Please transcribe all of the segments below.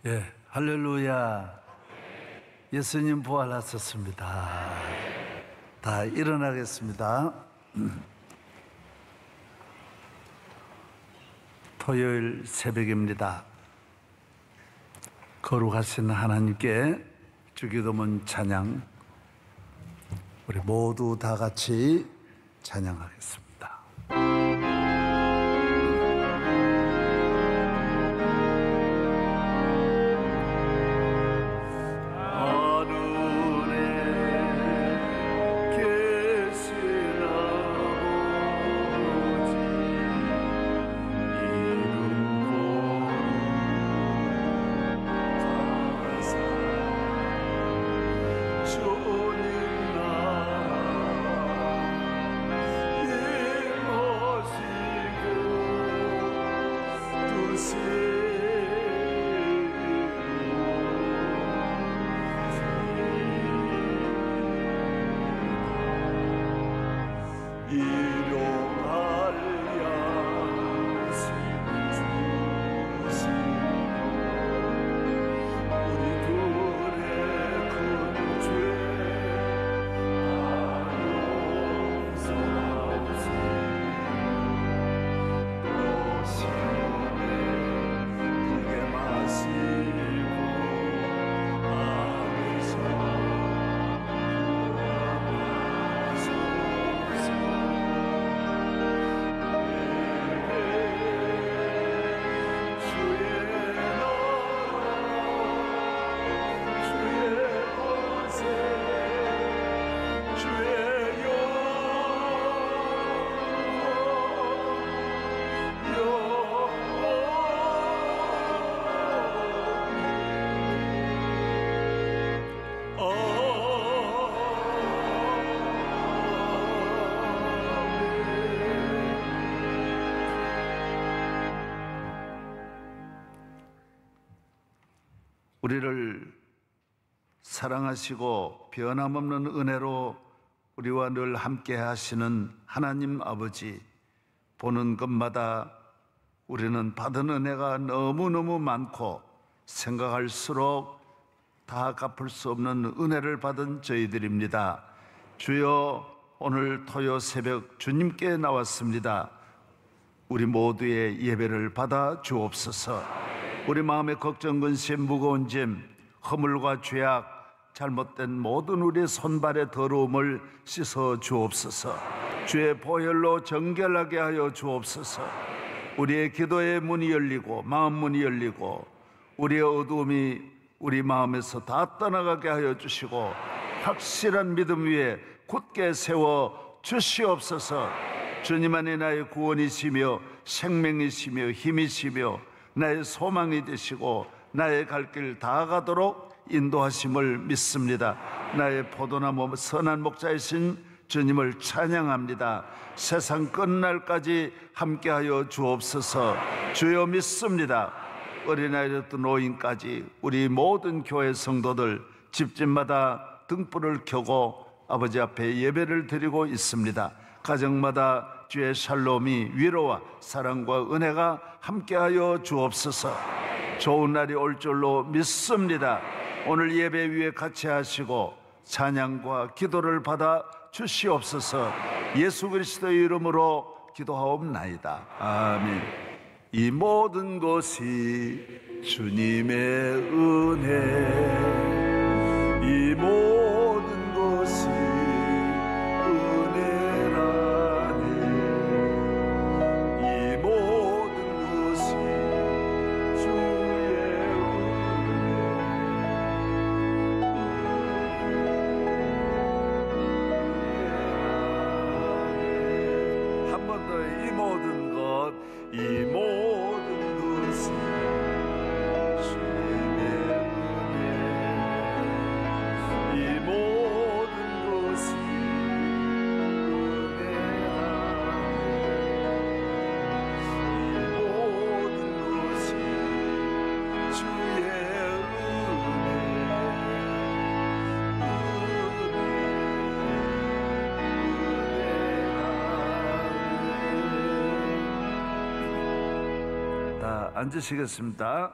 예, 할렐루야. 예수님 부활하셨습니다. 다 일어나겠습니다. 토요일 새벽입니다. 거룩하신 하나님께 주기도문 찬양, 우리 모두 다 같이 찬양하겠습니다. 우리를 사랑하시고 변함없는 은혜로 우리와 늘 함께 하시는 하나님 아버지, 보는 것마다 우리는 받은 은혜가 너무너무 많고 생각할수록 다 갚을 수 없는 은혜를 받은 저희들입니다. 주여, 오늘 토요 새벽 주님께 나왔습니다. 우리 모두의 예배를 받아 주옵소서. 우리 마음의 걱정, 근심, 무거운 짐, 허물과 죄악, 잘못된 모든 우리의 손발의 더러움을 씻어 주옵소서. 주의 보혈로 정결하게 하여 주옵소서. 우리의 기도의 문이 열리고 마음 문이 열리고 우리의 어두움이 우리 마음에서 다 떠나가게 하여 주시고 확실한 믿음 위에 굳게 세워 주시옵소서. 주님 안에 나의 구원이시며 생명이시며 힘이시며 나의 소망이 되시고 나의 갈 길 다 가도록 인도하심을 믿습니다. 나의 포도나무 선한 목자이신 주님을 찬양합니다. 세상 끝날까지 함께하여 주옵소서. 주여, 믿습니다. 어린아이부터 노인까지 우리 모든 교회 성도들 집집마다 등불을 켜고 아버지 앞에 예배를 드리고 있습니다. 가정마다 주의 샬롬이, 위로와 사랑과 은혜가 함께하여 주옵소서. 좋은 날이 올 줄로 믿습니다. 오늘 예배 위에 같이 하시고 찬양과 기도를 받아 주시옵소서. 예수 그리스도의 이름으로 기도하옵나이다. 아멘. 이 모든 것이 주님의 은혜, 이 모든 것이 앉으시겠습니다.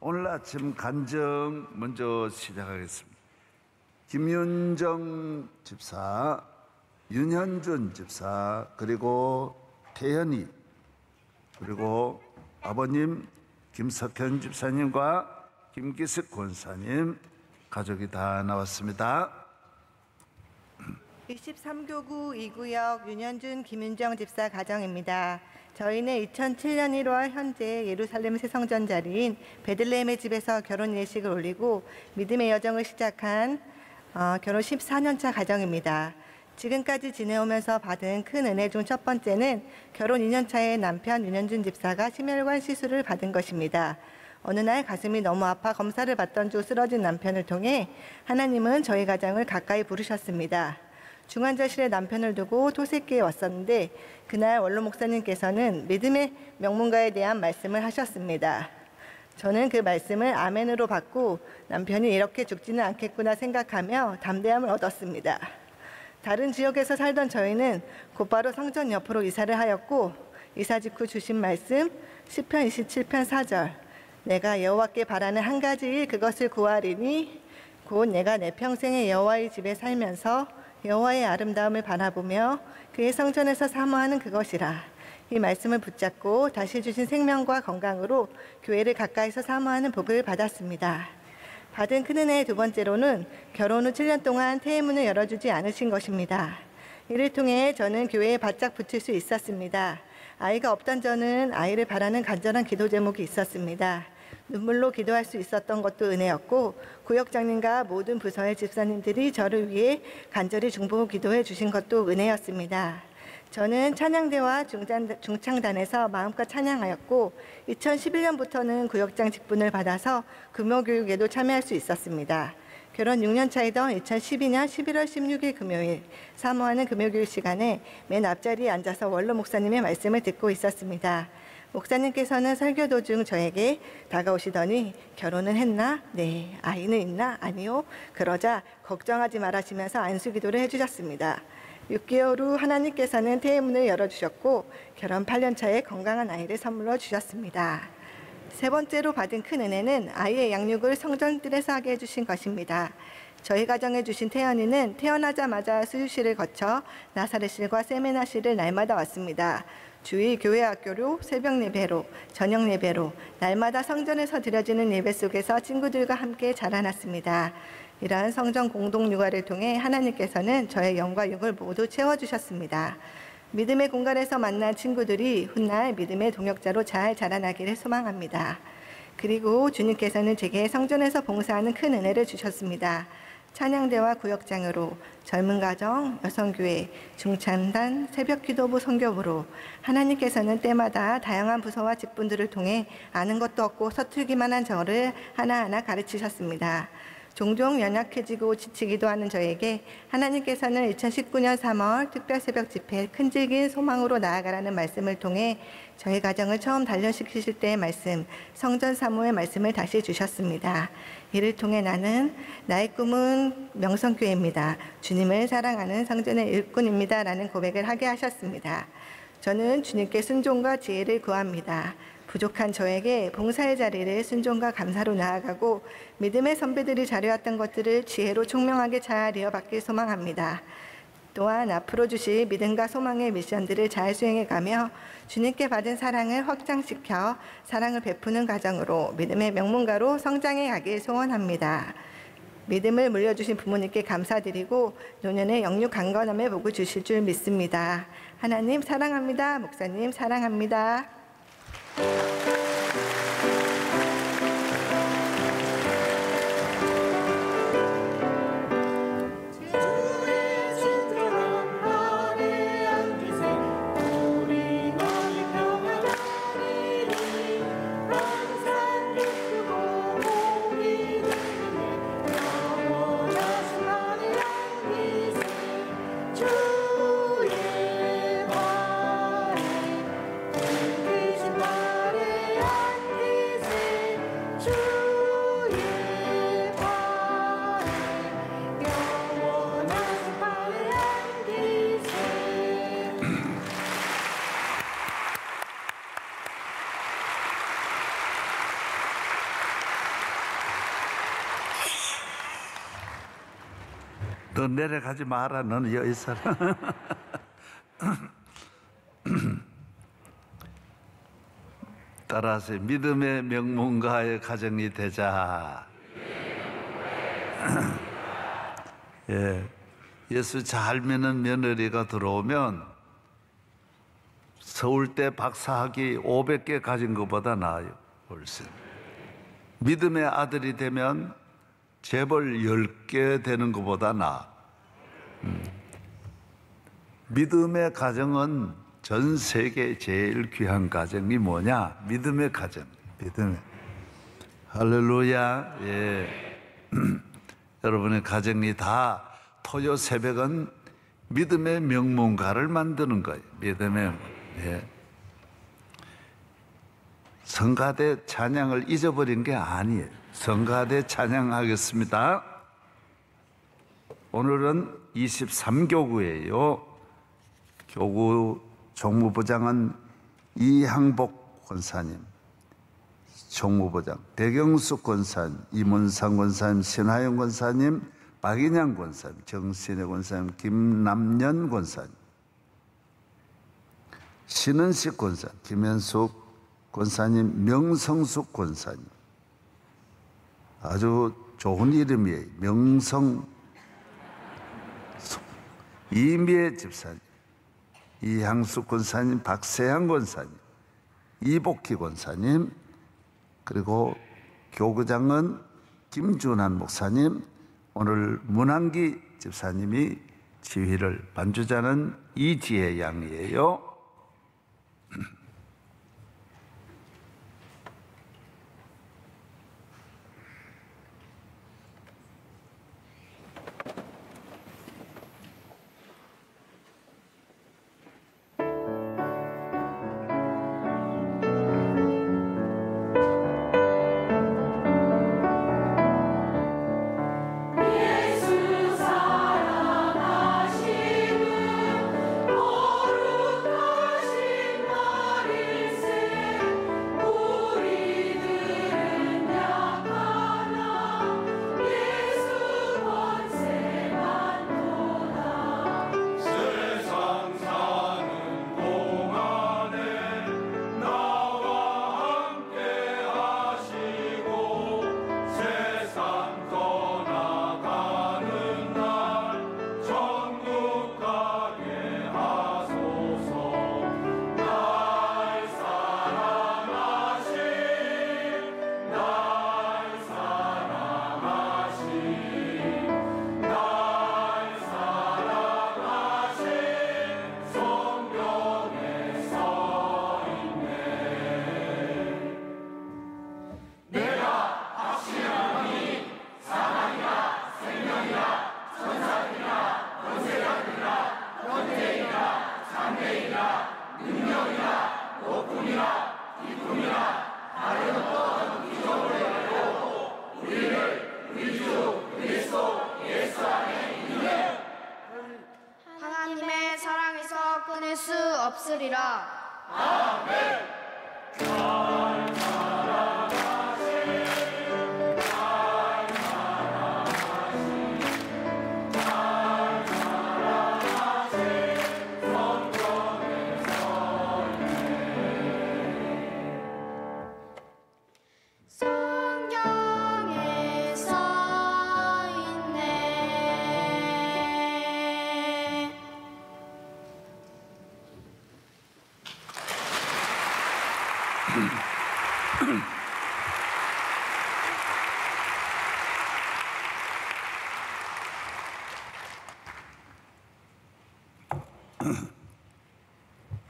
오늘 아침 간증 먼저 시작하겠습니다. 김윤정 집사, 윤현준 집사, 그리고 태연이, 그리고 아버님 김석현 집사님과 김기석 권사님 가족이 다 나왔습니다. 23교구 2구역 윤현준 김윤정 집사 가정입니다. 저희는 2007년 1월 현재 예루살렘 새성전 자리인 베들레헴의 집에서 결혼 예식을 올리고 믿음의 여정을 시작한 결혼 14년차 가정입니다. 지금까지 지내오면서 받은 큰 은혜 중 첫 번째는 결혼 2년차의 남편 윤현준 집사가 심혈관 시술을 받은 것입니다. 어느 날 가슴이 너무 아파 검사를 받던 중 쓰러진 남편을 통해 하나님은 저희 가정을 가까이 부르셨습니다. 중환자실에 남편을 두고 토색기에 왔었는데 그날 원로 목사님께서는 믿음의 명문가에 대한 말씀을 하셨습니다. 저는 그 말씀을 아멘으로 받고 남편이 이렇게 죽지는 않겠구나 생각하며 담대함을 얻었습니다. 다른 지역에서 살던 저희는 곧바로 성전 옆으로 이사를 하였고 이사 직후 주신 말씀 시편 27편 4절 내가 여호와께 바라는 한 가지 일 그것을 구하리니 곧 내가 내 평생에 여호와의 집에 살면서 여호와의 아름다움을 바라보며 그의 성전에서 사모하는 그것이라. 이 말씀을 붙잡고 다시 주신 생명과 건강으로 교회를 가까이서 사모하는 복을 받았습니다. 받은 큰 은혜의 두 번째로는 결혼 후 7년 동안 태의문을 열어주지 않으신 것입니다. 이를 통해 저는 교회에 바짝 붙을 수 있었습니다. 아이가 없던 저는 아이를 바라는 간절한 기도 제목이 있었습니다. 눈물로 기도할 수 있었던 것도 은혜였고 구역장님과 모든 부서의 집사님들이 저를 위해 간절히 중보 기도해 주신 것도 은혜였습니다. 저는 찬양대와 중창단에서 마음껏 찬양하였고 2011년부터는 구역장 직분을 받아서 금요교육에도 참여할 수 있었습니다. 결혼 6년 차이던 2012년 11월 16일 금요일 사모하는 금요교육 시간에 맨 앞자리에 앉아서 원로 목사님의 말씀을 듣고 있었습니다. 목사님께서는 설교 도중 저에게 다가오시더니 결혼은 했나? 네. 아이는 있나? 아니요. 그러자 걱정하지 말하시면서 안수기도를 해주셨습니다. 6개월 후 하나님께서는 태의문을 열어주셨고 결혼 8년 차에 건강한 아이를 선물로 주셨습니다. 세 번째로 받은 큰 은혜는 아이의 양육을 성전들에서 하게 해주신 것입니다. 저희 가정에 주신 태연이는 태어나자마자 수유실을 거쳐 나사렛실과 세미나실을 날마다 왔습니다. 주일 교회 학교로 새벽 예배로 저녁 예배로 날마다 성전에서 드려지는 예배 속에서 친구들과 함께 자라났습니다. 이러한 성전 공동 육아를 통해 하나님께서는 저의 영과 육을 모두 채워주셨습니다. 믿음의 공간에서 만난 친구들이 훗날 믿음의 동역자로 잘 자라나기를 소망합니다. 그리고 주님께서는 제게 성전에서 봉사하는 큰 은혜를 주셨습니다. 찬양대와 구역장으로 젊은 가정, 여성교회, 중창단, 새벽기도부 선교부로 하나님께서는 때마다 다양한 부서와 직분들을 통해 아는 것도 없고 서툴기만 한 저를 하나하나 가르치셨습니다. 종종 연약해지고 지치기도 하는 저에게 하나님께서는 2019년 3월 특별새벽 집회 큰 질긴 소망으로 나아가라는 말씀을 통해 저희 가정을 처음 단련시키실 때의 말씀, 성전 사모의 말씀을 다시 주셨습니다. 이를 통해 나는 나의 꿈은 명성교회입니다. 주님을 사랑하는 성전의 일꾼입니다. 라는 고백을 하게 하셨습니다. 저는 주님께 순종과 지혜를 구합니다. 부족한 저에게 봉사의 자리를 순종과 감사로 나아가고 믿음의 선배들이 잘해왔던 것들을 지혜로 총명하게 잘 이어받길 소망합니다. 또한 앞으로 주실 믿음과 소망의 미션들을 잘 수행해가며 주님께 받은 사랑을 확장시켜 사랑을 베푸는 가정으로 믿음의 명문가로 성장해 가길 소원합니다. 믿음을 물려주신 부모님께 감사드리고 노년의 영육 강건함의 복을 주실 줄 믿습니다. 하나님 사랑합니다. 목사님 사랑합니다. 주의 말에 너 내려가지 마라. 너는 여기 있어라. 따라서 믿음의 명문가의 가정이 되자. 예, 예수 잘 믿는 며느리가 들어오면 서울대 박사학위 500개 가진 것보다 나아요. 훨씬. 믿음의 아들이 되면 재벌 10개 되는 것보다 나아. 믿음의 가정은 전 세계 제일 귀한 가정이 뭐냐? 믿음의 가정. 믿음의. 할렐루야. 예. 여러분의 가정이 다 토요 새벽은 믿음의 명문가를 만드는 거예요. 믿음의. 예. 성가대 찬양을 잊어버린 게 아니에요. 성가대 찬양하겠습니다. 오늘은 23교구예요. 교구 총무부장은 이항복 권사님, 총무부장 백영숙 권사님, 이문상 권사님, 신하영 권사님, 박인양 권사님, 정신혜 권사님, 김남년 권사님, 신은식 권사님, 김현숙 권사님, 명성숙 권사님. 아주 좋은 이름이에요. 명성숙. 이미애 집사님, 이향숙 권사님, 박세향 권사님, 이복희 권사님, 그리고 교구장은 김준환 목사님, 오늘 문한기 집사님이 지휘를, 반주자는 이지혜 양이에요. 하나님의 사랑에서 끊을 수 없으리라. 성경에 써 있네.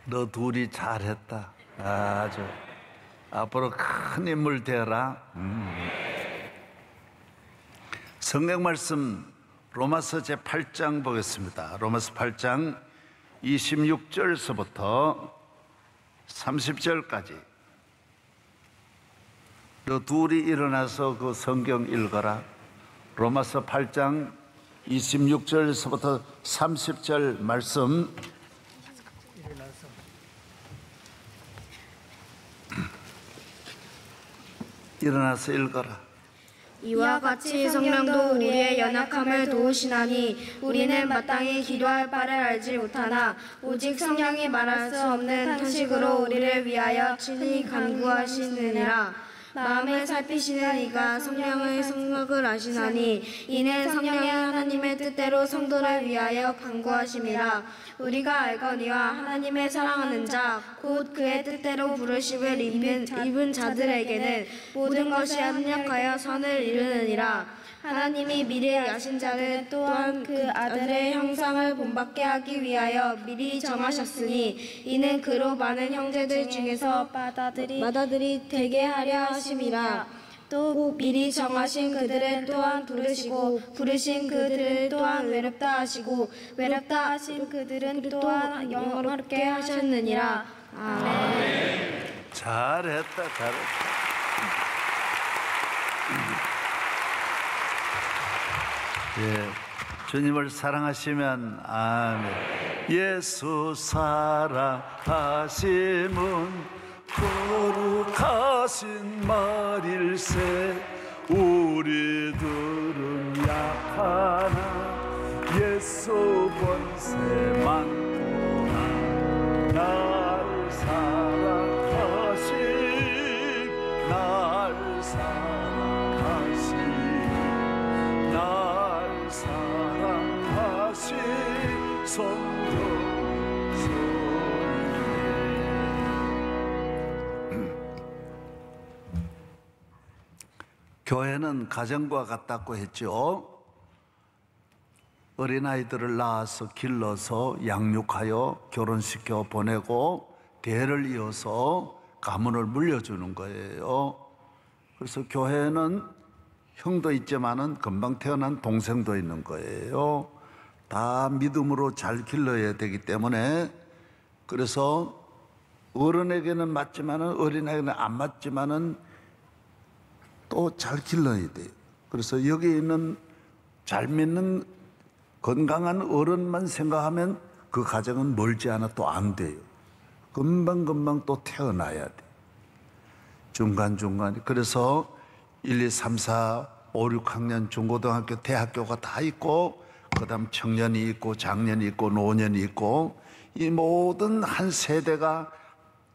너 둘이 잘했다. 아주. 앞으로 큰 인물 되라. 성경 말씀 로마서 제8장 보겠습니다. 로마서 8장 26절서부터 30절까지. 너 둘이 일어나서 그 성경 읽어라. 로마서 8장 26절서부터 30절 말씀. 일어나서 읽어라. 이와 같이 성령도 우리의 연약함을 도우시나니 우리는 마땅히 기도할 바를 알지 못하나 오직 성령이 말할 수 없는 탄식으로 우리를 위하여 친히 간구하시느니라. 마음을 살피시는 이가 성령의 생각을 아시나니 이는 성령이 하나님의 뜻대로 성도를 위하여 간구하심이라. 우리가 알거니와 하나님의 사랑하는 자 곧 그의 뜻대로 부르심을 입은 자들에게는 모든 것이 합력하여 선을 이루느니라. 하나님이 미리 아신 자는 또한 그 아들의 형상을 본받게 하기 위하여 미리 정하셨으니 이는 그로 많은 형제들 중에서 맏아들이 되게 하려 하심이라. 또 미리 정하신 그들을 또한 부르시고 부르신 그들을 또한 외롭다 하시고 외롭다 하신 그들은 또한 영원롭게 하셨느니라. 아멘. 잘했다. 예, 주님을 사랑하시면 아멘. 예수 사랑하심은 거룩하신 말일세. 우리들은 약하나 예수 권세만 보나 날 사랑하신 날 사랑하신 성도 교회는 가정과 같다고 했죠. 어린아이들을 낳아서 길러서 양육하여 결혼시켜 보내고 대를 이어서 가문을 물려주는 거예요. 그래서 교회는 형도 있지만은 금방 태어난 동생도 있는 거예요. 다 믿음으로 잘 길러야 되기 때문에, 그래서 어른에게는 맞지만은 어린아이는 안 맞지만은 또 잘 길러야 돼요. 그래서 여기 있는 잘 믿는 건강한 어른만 생각하면 그 가정은 멀지 않아 또 안 돼요. 금방금방 또 태어나야 돼. 중간중간. 그래서 1, 2, 3, 4, 5, 6학년 중고등학교, 대학교가 다 있고, 그 다음 청년이 있고 장년이 있고 노년이 있고, 이 모든 한 세대가,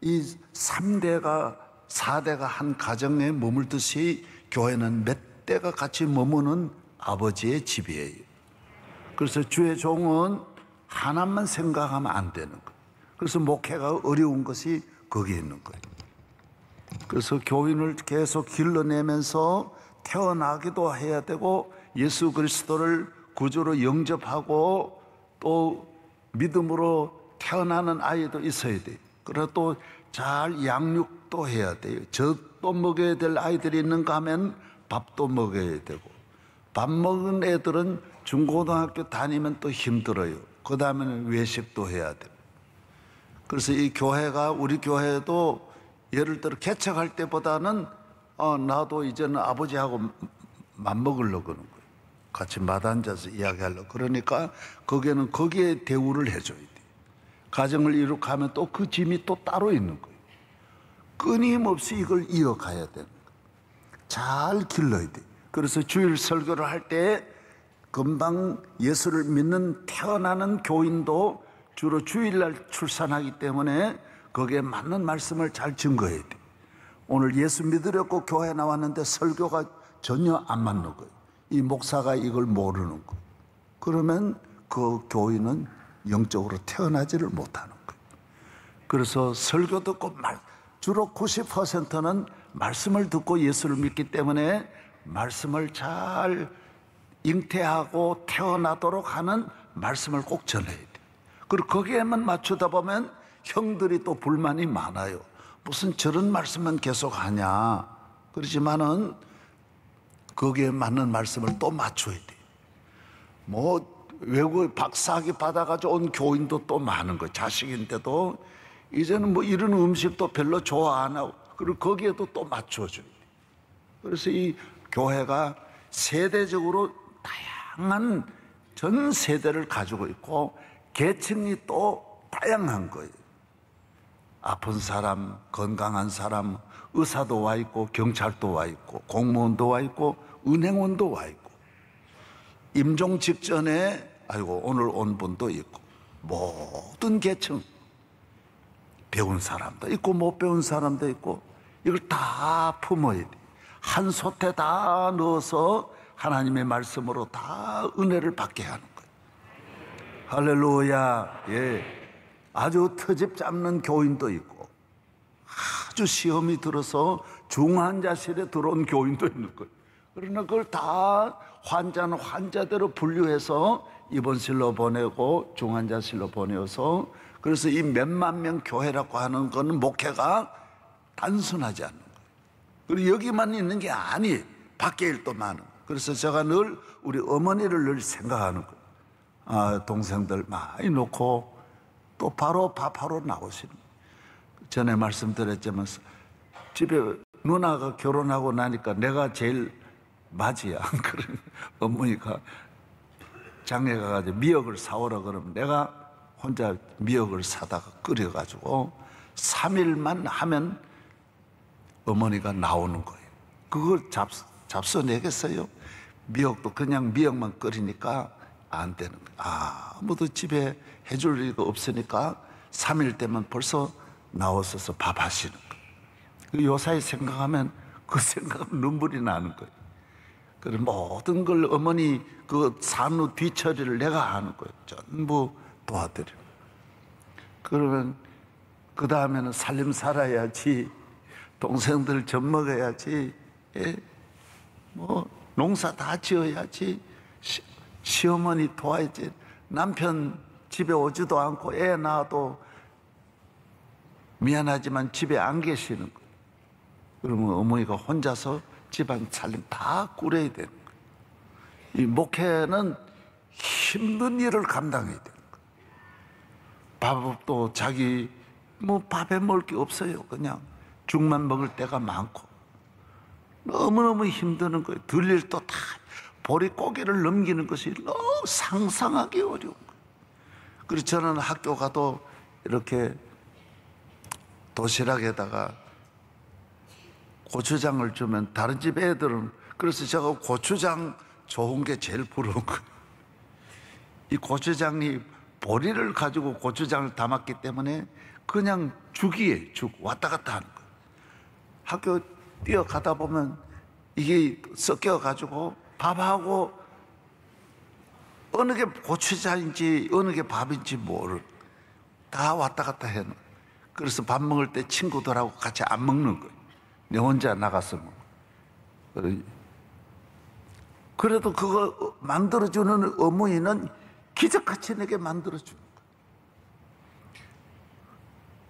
이 3대가 4대가 한 가정에 머물듯이 교회는 몇 대가 같이 머무는 아버지의 집이에요. 그래서 주의 종은 하나만 생각하면 안 되는 거예요. 그래서 목회가 어려운 것이 거기에 있는 거예요. 그래서 교인을 계속 길러내면서 태어나기도 해야 되고, 예수 그리스도를 구주로 영접하고 또 믿음으로 태어나는 아이도 있어야 돼요. 그리고 또 잘 양육도 해야 돼요. 젖도 먹여야 될 아이들이 있는가 하면 밥도 먹여야 되고, 밥 먹은 애들은 중고등학교 다니면 또 힘들어요. 그 다음에는 외식도 해야 돼요. 그래서 이 교회가, 우리 교회도 예를 들어 개척할 때보다는 나도 이제는 아버지하고 맘먹으려고 그러는 거예요. 같이 마주앉아서 이야기하려고. 그러니까 거기에는 거기에 대우를 해줘야 돼요. 가정을 이룩하면 또 그 짐이 또 따로 있는 거예요. 끊임없이 이걸 이어가야 되는 거예요. 잘 길러야 돼요. 그래서 주일 설교를 할 때 금방 예수를 믿는 태어나는 교인도 주로 주일날 출산하기 때문에 거기에 맞는 말씀을 잘 증거해야 돼요. 오늘 예수 믿으려고 교회에 나왔는데 설교가 전혀 안 맞는 거예요. 이 목사가 이걸 모르는 거예요. 그러면 그 교인은 영적으로 태어나지를 못하는 거예요. 그래서 설교 듣고 주로 90%는 말씀을 듣고 예수를 믿기 때문에 말씀을 잘 잉태하고 태어나도록 하는 말씀을 꼭 전해야 돼요. 그리고 거기에만 맞추다 보면 형들이 또 불만이 많아요. 무슨 저런 말씀만 계속 하냐. 그렇지만은 거기에 맞는 말씀을 또 맞춰야 돼요. 뭐 외국 박사학위 받아가지고 온 교인도 또 많은 거예요. 자식인데도 이제는 뭐 이런 음식도 별로 좋아 안 하고, 그리고 거기에도 또 맞춰줘야 돼요. 그래서 이 교회가 세대적으로 다양한 전 세대를 가지고 있고 계층이 또 다양한 거예요. 아픈 사람, 건강한 사람, 의사도 와 있고 경찰도 와 있고 공무원도 와 있고 은행원도 와 있고, 임종 직전에 아이고 오늘 온 분도 있고, 모든 계층, 배운 사람도 있고 못 배운 사람도 있고, 이걸 다 품어야 돼. 한 솥에 다 넣어서 하나님의 말씀으로 다 은혜를 받게 하는 거예요. 할렐루야. 예. 아주 트집 잡는 교인도 있고, 아주 시험이 들어서 중환자실에 들어온 교인도 있는 거예요. 그러나 그걸 다 환자는 환자대로 분류해서 입원실로 보내고 중환자실로 보내서, 그래서 이 몇만 명 교회라고 하는 거는 목회가 단순하지 않는 거예요. 그리고 여기만 있는 게 아니에요. 밖에 일도 많은 거예요. 그래서 제가 늘 우리 어머니를 늘 생각하는 거예요. 아, 동생들 많이 놓고 또 바로 밥하러 나오시는 거예요. 전에 말씀드렸지만 집에 누나가 결혼하고 나니까 내가 제일 맞이야. 그런 어머니가 장에 가가지고 미역을 사오라 그러면 내가 혼자 미역을 사다가 끓여가지고 3일만 하면 어머니가 나오는 거예요. 그걸 잡숴내겠어요? 미역도 그냥 미역만 끓이니까 안 되는 거예요. 아무도 집에 해줄 리가 없으니까 3일 때면 벌써 나왔어서 밥 하시는 거예요. 요사이 생각하면 그 생각하면 눈물이 나는 거예요. 그래서 모든 걸 어머니 그 산후 뒤처리를 내가 하는 거예요. 전부 도와드려. 그러면 그 다음에는 살림 살아야지, 동생들 젖 먹어야지, 예? 뭐 농사 다 지어야지, 시어머니 도와야지. 남편 집에 오지도 않고 애 낳아도 미안하지만 집에 안 계시는 거예요. 그러면 어머니가 혼자서 집안 살림 다 꾸려야 되는 거예요. 이 목회는 힘든 일을 감당해야 되는 거예요. 밥도 자기 뭐 밥에 먹을 게 없어요. 그냥 죽만 먹을 때가 많고 너무너무 힘드는 거예요. 들릴 또 다 보릿고개를 넘기는 것이 너무 상상하기 어려운 거예요. 그래서 저는 학교 가도 이렇게 도시락에다가 고추장을 주면 다른 집 애들은, 그래서 제가 고추장 좋은 게 제일 부러운 거예요. 이 고추장이 보리를 가지고 고추장을 담았기 때문에 그냥 죽이에요. 죽 왔다 갔다 하는 거예요. 학교 뛰어가다 보면 이게 섞여가지고 밥하고 어느 게 고추장인지 어느 게 밥인지 모르, 다 왔다 갔다 해놓은. 그래서 밥 먹을 때 친구들하고 같이 안 먹는 거예요. 내 혼자 나가서 먹어. 그래도 그거 만들어주는 어머니는 기적같이 내게 만들어주는 거예요.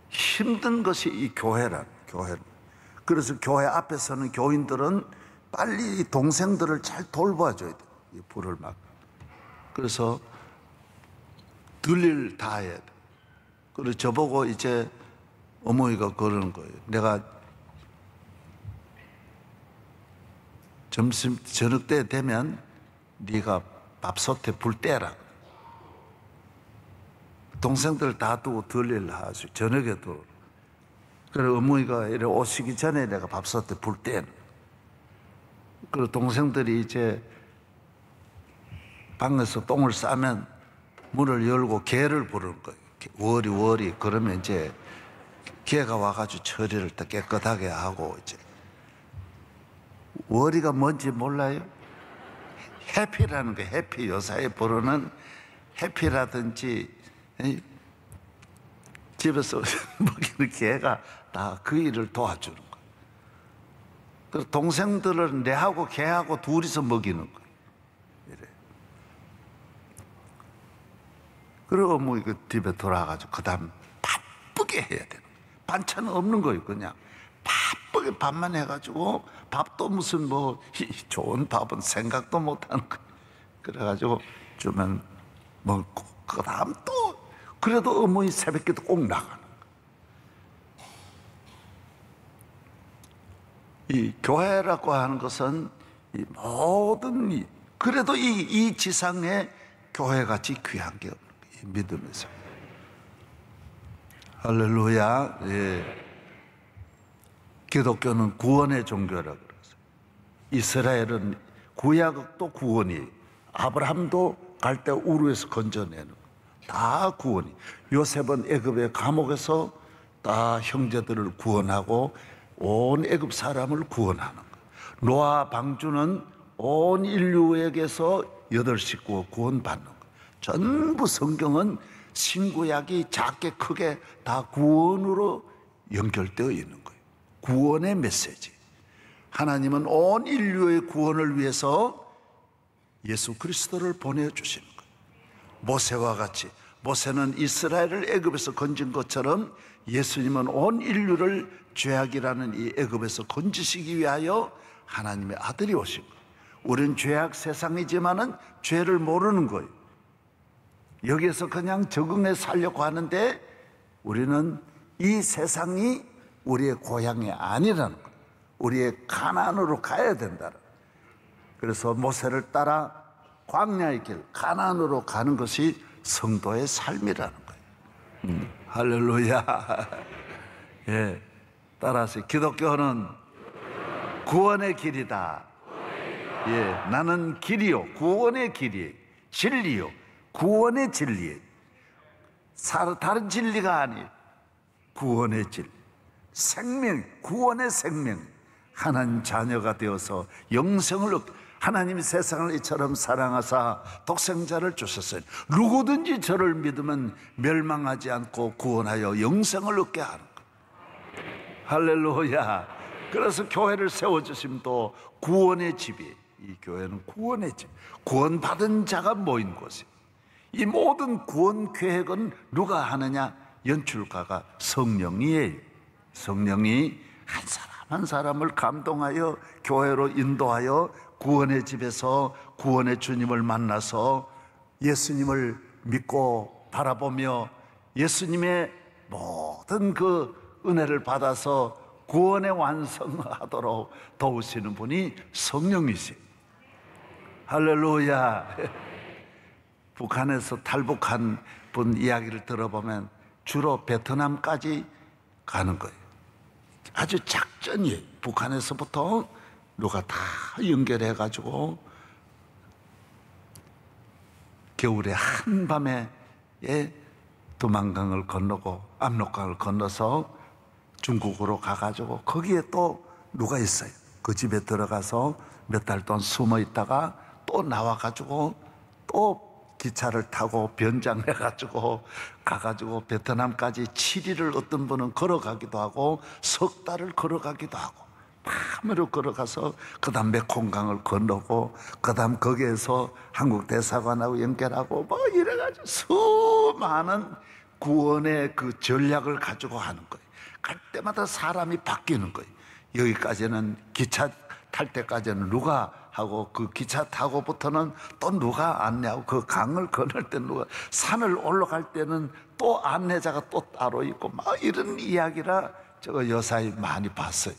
힘든 것이 이 교회란, 교회는. 그래서 교회 앞에 서는 교인들은 빨리 이 동생들을 잘 돌봐줘야 돼요. 이 불을 막. 그래서 들일 다 해야 돼. 그래서 저보고 이제 어머니가 그러는 거예요. 내가 점심 저녁 때 되면 네가 밥솥에 불 떼라. 동생들 다 두고 들릴 하죠. 저녁에도. 그래서 어머니가 이래 오시기 전에 내가 밥솥에 불 떼는. 그리고 동생들이 이제 방에서 똥을 싸면 문을 열고 개를 부르는 거예요. 월이. 그러면 이제 개가 와가지고 처리를 더 깨끗하게 하고, 이제 월이가 뭔지 몰라요? 해피라는 거, 해피. 요사이 부르는 해피라든지 집에서 먹이는 개가 다 그 일을 도와주는 거예요. 그래서 동생들은 내하고 개하고 둘이서 먹이는 거예요. 이래. 그리고 뭐 이거 집에 돌아가지고 그 다음 바쁘게 해야 되는 거예요. 반찬은 없는 거예요. 그냥 바쁘게 밥만 해가지고, 밥도 무슨 뭐 좋은 밥은 생각도 못하는 거예요. 그래가지고 주면 먹고, 그 다음 또 그래도 어머니 새벽에도 꼭 나가는 거예요. 이 교회라고 하는 것은 이 모든 그래도 이 지상에 교회같이 귀한 게 없는 거예요. 믿음에서. 할렐루야. 예. 기독교는 구원의 종교라고 그랬어요. 이스라엘은 구약도 구원이, 아브라함도 갈 때 우르에서 건져내는 다 구원이. 요셉은 애굽의 감옥에서 다 형제들을 구원하고 온 애굽 사람을 구원하는 거. 노아 방주는 온 인류에게서 8식구 구원받는 거. 전부 성경은 신구약이 작게 크게 다 구원으로 연결되어 있는 거예요. 구원의 메시지. 하나님은 온 인류의 구원을 위해서 예수 그리스도를 보내주시는 거예요. 모세와 같이, 모세는 이스라엘을 애굽에서 건진 것처럼 예수님은 온 인류를 죄악이라는 이 애굽에서 건지시기 위하여 하나님의 아들이 오신 거예요. 우리는 죄악 세상이지만은 죄를 모르는 거예요. 여기에서 그냥 적응해 살려고 하는데 우리는 이 세상이 우리의 고향이 아니라는 거예요. 우리의 가나안으로 가야 된다는 거예요. 그래서 모세를 따라 광야의 길, 가나안으로 가는 것이 성도의 삶이라는 거예요. 할렐루야. 예, 따라서 기독교는 구원의 길이다. 예, 나는 길이요, 구원의 길이, 진리요, 구원의 진리. 다른 진리가 아니에요. 구원의 진리, 생명, 구원의 생명. 하나님 자녀가 되어서 영생을 얻고, 하나님이 세상을 이처럼 사랑하사 독생자를 주셨어요. 누구든지 저를 믿으면 멸망하지 않고 구원하여 영생을 얻게 하는 거예요. 할렐루야. 그래서 교회를 세워주심도 구원의 집이에요. 이 교회는 구원의 집, 구원받은 자가 모인 곳이에요. 이 모든 구원 계획은 누가 하느냐? 연출가가 성령이에요. 성령이 한 사람 한 사람을 감동하여 교회로 인도하여 구원의 집에서 구원의 주님을 만나서 예수님을 믿고 바라보며 예수님의 모든 그 은혜를 받아서 구원의 완성하도록 도우시는 분이 성령이세요. 할렐루야. 북한에서 탈북한 분 이야기를 들어보면 주로 베트남까지 가는 거예요. 아주 작전이에요. 북한에서부터 누가 다 연결해가지고 겨울에 한밤에 두만강을 건너고 압록강을 건너서 중국으로 가가지고 거기에 또 누가 있어요. 그 집에 들어가서 몇 달 동안 숨어 있다가 또 나와가지고 또 기차를 타고 변장해가지고 가가지고 베트남까지 7일을 어떤 분은 걸어가기도 하고 석 달을 걸어가기도 하고 밤으로 걸어가서 그 다음 메콩강을 건너고 그 다음 거기에서 한국 대사관하고 연결하고 뭐 이래가지고 수많은 구원의 그 전략을 가지고 하는 거예요. 갈 때마다 사람이 바뀌는 거예요. 여기까지는 기차 탈 때까지는 누가 하고 그 기차 타고부터는 또 누가 안내하고 그 강을 건널 때는 누가 산을 올라갈 때는 또 안내자가 또 따로 있고 막 이런 이야기라 제가 요사이 많이 봤어요.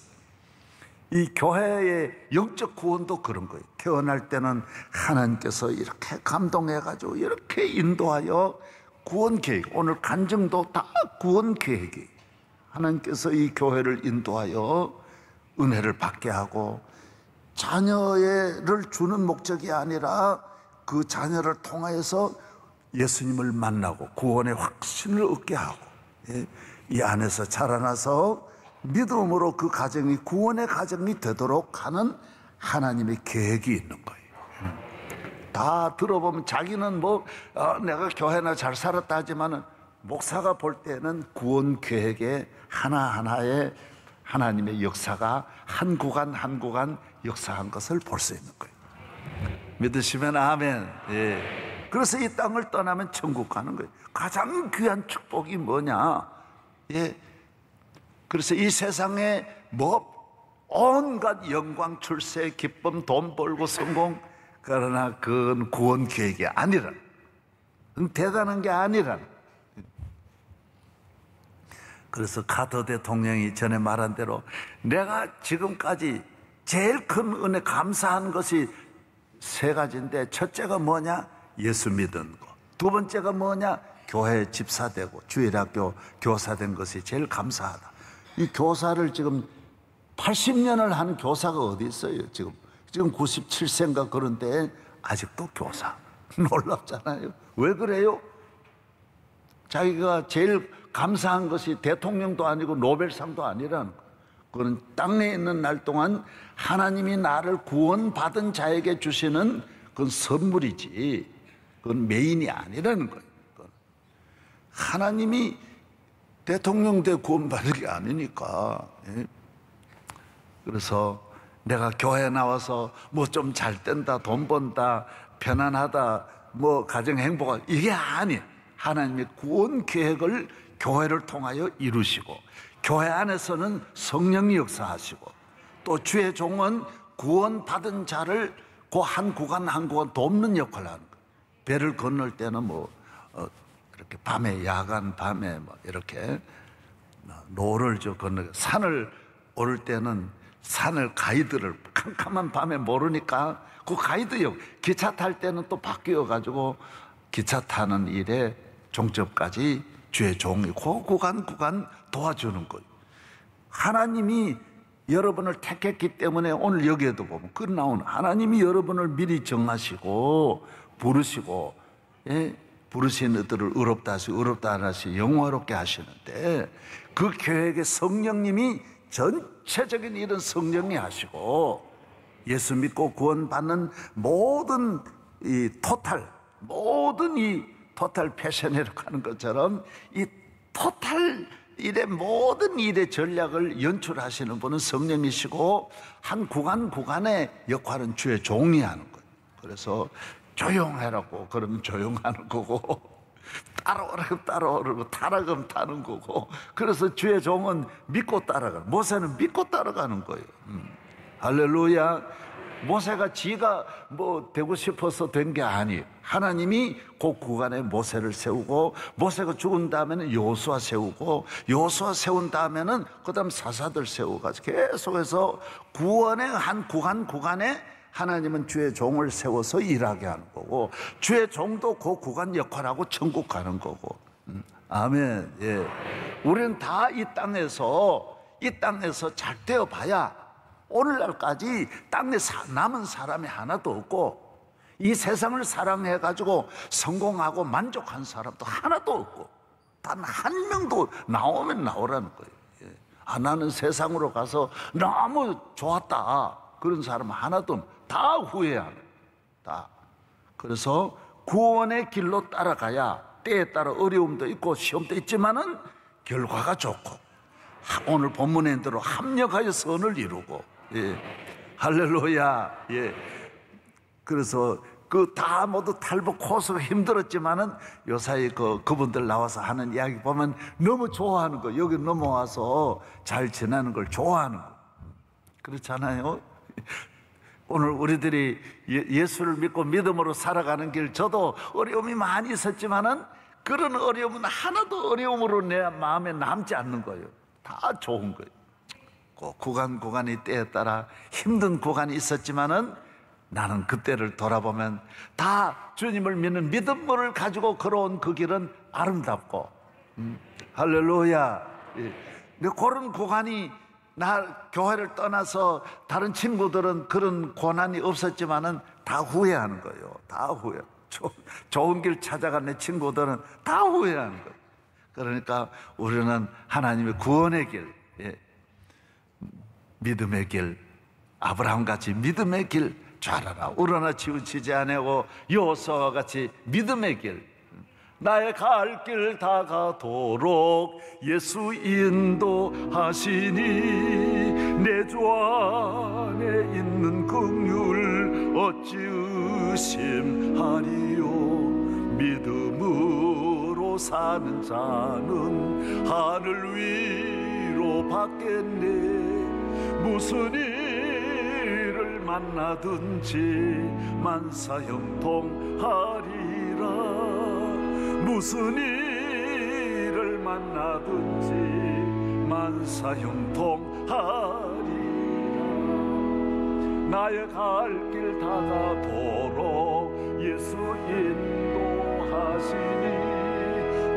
이 교회의 영적 구원도 그런 거예요. 태어날 때는 하나님께서 이렇게 감동해가지고 이렇게 인도하여 구원 계획, 오늘 간증도 다 구원 계획이에요. 하나님께서 이 교회를 인도하여 은혜를 받게 하고 자녀를 주는 목적이 아니라 그 자녀를 통하여서 예수님을 만나고 구원의 확신을 얻게 하고 이 안에서 자라나서 믿음으로 그 가정이 구원의 가정이 되도록 하는 하나님의 계획이 있는 거예요. 다 들어보면 자기는 내가 교회나 잘 살았다 하지만은 목사가 볼 때는 구원 계획의 하나하나의 하나님의 역사가 한 구간 한 구간 역사한 것을 볼 수 있는 거예요. 믿으시면 아멘. 예. 그래서 이 땅을 떠나면 천국 가는 거예요. 가장 귀한 축복이 뭐냐? 예. 그래서 이 세상에 온갖 영광, 출세, 기쁨, 돈 벌고 성공, 그러나 그건 구원 계획이 아니라, 대단한 게 아니라. 그래서 카터 대통령이 전에 말한 대로 내가 지금까지 제일 큰 은혜 감사한 것이 세 가지인데, 첫째가 뭐냐? 예수 믿은 거. 두 번째가 뭐냐? 교회 집사되고 주일학교 교사된 것이 제일 감사하다. 이 교사를 지금 80년을 한 교사가 어디 있어요? 지금 지금 97세인가 그런데 아직도 교사. 놀랍잖아요. 왜 그래요? 자기가 제일 감사한 것이 대통령도 아니고 노벨상도 아니라는 거예요. 그건 땅에 있는 날 동안 하나님이 나를 구원받은 자에게 주시는 그건 선물이지, 그건 메인이 아니라는 거예요. 하나님이 대통령 때 구원받은 게 아니니까. 그래서 내가 교회 나와서 뭐 좀 잘 된다, 돈 번다, 편안하다, 뭐 가정 행복하다, 이게 아니에요. 하나님의 구원 계획을 교회를 통하여 이루시고, 교회 안에서는 성령이 역사하시고, 또 주의 종은 구원받은 자를 그 한 구간 한 구간 돕는 역할을 하는 거예요. 배를 건널 때는 뭐 이렇게 밤에, 야간 밤에 뭐 이렇게 노를 건너고, 산을 오를 때는 산을 가이드를 캄캄한 밤에 모르니까 그 가이드역, 기차 탈 때는 또 바뀌어 가지고 기차 타는 일에 종점까지 주의 종이 그 구간 도와주는 거예요. 하나님이 여러분을 택했기 때문에 오늘 여기에도 보면 그 나오는, 하나님이 여러분을 미리 정하시고 부르시고, 부르신 이들을 의롭다 하시고 의롭다 안 하시고 영화롭게 하시는데, 그 계획에 성령님이 전체적인 일은 성령이 하시고, 예수 믿고 구원받는 모든 이 토탈 패션이라고 하는 것처럼 이 토탈 일의 모든 일의 전략을 연출하시는 분은 성령이시고, 한 구간의 역할은 주의 종이 하는 거예요. 그래서 조용하라고 그러면 조용하는 거고, 따라오라고 따라오라고 타라고 타는 거고, 그래서 주의 종은 믿고 따라가는, 모세는 믿고 따라가는 거예요. 할렐루야. 모세가 지가 뭐 되고 싶어서 된 게 아니에요. 하나님이 그 구간에 모세를 세우고, 모세가 죽은 다음에는 여호수아 세우고, 여호수아 세운 다음에는 그 다음 사사들 세우가지고 계속해서 구원의 한 구간에 하나님은 주의 종을 세워서 일하게 하는 거고, 주의 종도 그 구간 역할하고 천국 가는 거고. 아멘. 예. 우리는 다 이 땅에서 잘 되어 봐야 오늘날까지 땅에 남은 사람이 하나도 없고, 이 세상을 사랑해 가지고 성공하고 만족한 사람도 하나도 없고, 단 한 명도 나오면 나오라는 거예요. 예. 나는 세상으로 가서 너무 좋았다, 그런 사람 하나도 없고, 다 후회하는, 다. 그래서 구원의 길로 따라가야 때에 따라 어려움도 있고 시험도 있지만은 결과가 좋고, 오늘 본문에 대로 합력하여 선을 이루고. 예. 할렐루야. 예. 그래서 그 다 모두 탈북 코스가 힘들었지만은 요사이 그분들 나와서 하는 이야기 보면 너무 좋아하는 거, 여기 넘어와서 잘 지내는 걸 좋아하는 거. 그렇잖아요. 오늘 우리들이 예수를 믿고 믿음으로 살아가는 길, 저도 어려움이 많이 있었지만은 그런 어려움은 하나도 어려움으로 내 마음에 남지 않는 거예요. 다 좋은 거예요. 그 구간이 때에 따라 힘든 구간이 있었지만은 나는 그때를 돌아보면 다 주님을 믿는 믿음을 가지고 걸어온 그 길은 아름답고, 할렐루야. 근데 그런 구간이, 나 교회를 떠나서 다른 친구들은 그런 고난이 없었지만은 다 후회하는 거예요. 다 후회. 좋은 길 찾아간 내 친구들은 다 후회하는 거예요. 그러니까 우리는 하나님의 구원의 길, 믿음의 길, 아브라함같이 믿음의 길 잘하라. 우러나 치우치지 아니하고 여호수아와 같이 믿음의 길, 나의 갈 길 다가도록 예수 인도하시니, 내 주 안에 있는 긍휼 어찌 의심하리요. 믿음으로 사는 자는 하늘 위로 받겠네. 무슨 일을 만나든지 만사형통하리라. 무슨 일을 만나든지 만사형통하리라. 나의 갈 길 다가도록 예수 인도하시니,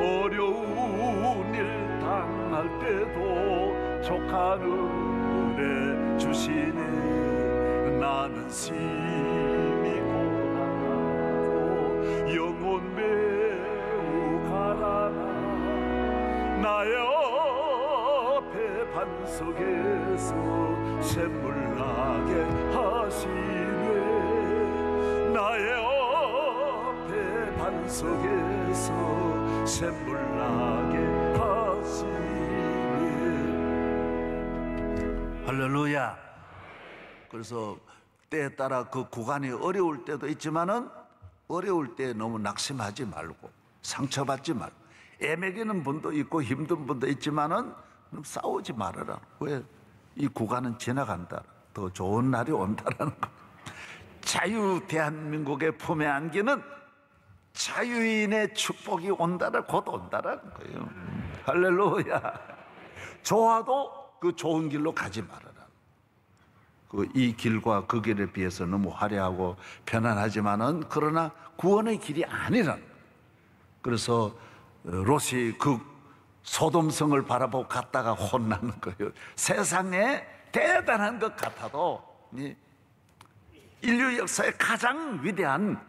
어려운 일 당할 때도 족한 은혜 주시네. 나는 심히 고난하고 영혼 매우 가난하 나의 앞에 반석에서 샘물 나게 하시네 나의 앞에 반석에서 샘물 나게 하시네. 할렐루야. 그래서 때에 따라 그 구간이 어려울 때도 있지만은 어려울 때 너무 낙심하지 말고 상처받지 말고 애매기는 분도 있고 힘든 분도 있지만은 싸우지 말아라. 왜? 이 구간은 지나간다. 더 좋은 날이 온다라는 거. 자유 대한민국의 품에 안기는 자유인의 축복이 온다라 곧 온다라는 거예요. 할렐루야. 좋아도 그 좋은 길로 가지 말아라. 이 길과 그 길에 비해서 너무 화려하고 편안하지만은 그러나 구원의 길이 아니란. 그래서 롯이 그 소돔성을 바라보고 갔다가 혼나는 거예요. 세상에 대단한 것 같아도 인류 역사의 가장 위대한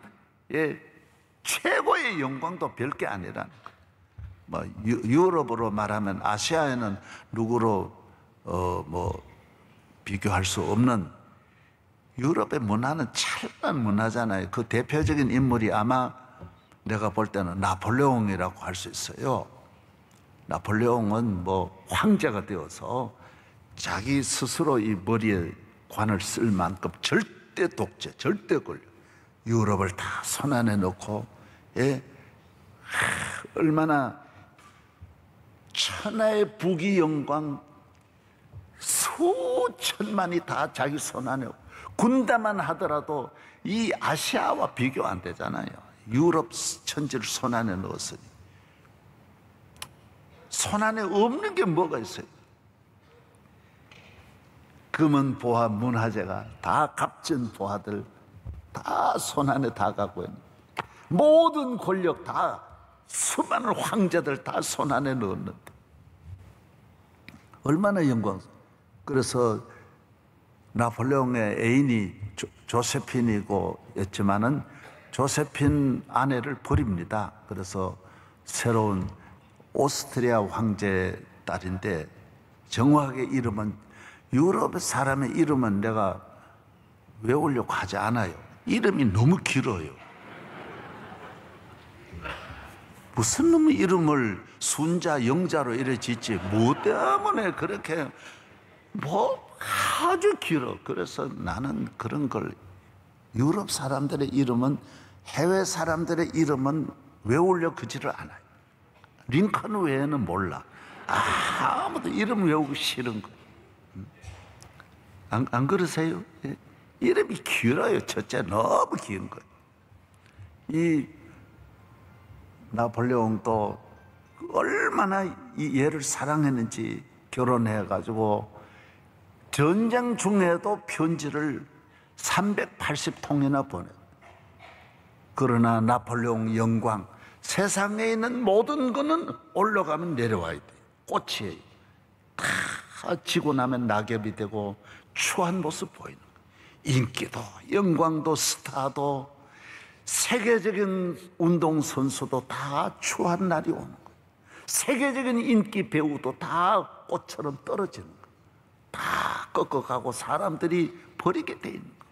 최고의 영광도 별게 아니란. 뭐 유럽으로 말하면 아시아에는 누구로 비교할 수 없는 유럽의 문화는 찬란한 문화잖아요. 그 대표적인 인물이 아마 내가 볼 때는 나폴레옹이라고 할 수 있어요. 나폴레옹은 뭐 황제가 되어서 자기 스스로 이 머리에 관을 쓸 만큼 절대 독재, 절대 권력, 유럽을 다 손안에 넣고 얼마나 천하의 부귀 영광 수천만이 다 자기 손안에 군대만 하더라도 이 아시아와 비교 안 되잖아요. 유럽 천지를 손안에 넣었으니 손안에 없는 게 뭐가 있어요? 금은 보화 문화재가 다 값진 보화들 다 손안에 다 갖고 있는 모든 권력 다 수많은 황제들 다 손안에 넣었는데 얼마나 영광스러워. 그래서 나폴레옹의 애인이 조세핀이고 였지만은 조세핀 아내를 버립니다. 그래서 새로운 오스트리아 황제 딸인데 정확하게 이름은 유럽 사람의 이름은 내가 외우려고 하지 않아요. 이름이 너무 길어요. 무슨 놈의 이름을 순자 영자로 이래 짓지 뭐 때문에 그렇게 아주 길어. 그래서 나는 그런 걸 유럽 사람들의 이름은 해외 사람들의 이름은 외우려 그지를 않아요. 링컨 외에는 몰라. 아무도 이름 외우기 싫은 거예요. 안 그러세요? 이름이 길어요. 첫째 너무 긴 거예요. 이 나폴레옹도 얼마나 이 얘를 사랑했는지 결혼해가지고 전쟁 중에도 편지를 380통이나 보내요. 그러나 나폴레옹 영광, 세상에 있는 모든 거는 올라가면 내려와야 돼. 꽃이 다 지고 나면 낙엽이 되고 추한 모습 보이는 거예요. 인기도 영광도 스타도 세계적인 운동선수도 다 추한 날이 오는 거예요. 세계적인 인기 배우도 다 꽃처럼 떨어지는 거예요. 다 꺾어가고 사람들이 버리게 돼 있는 거예요.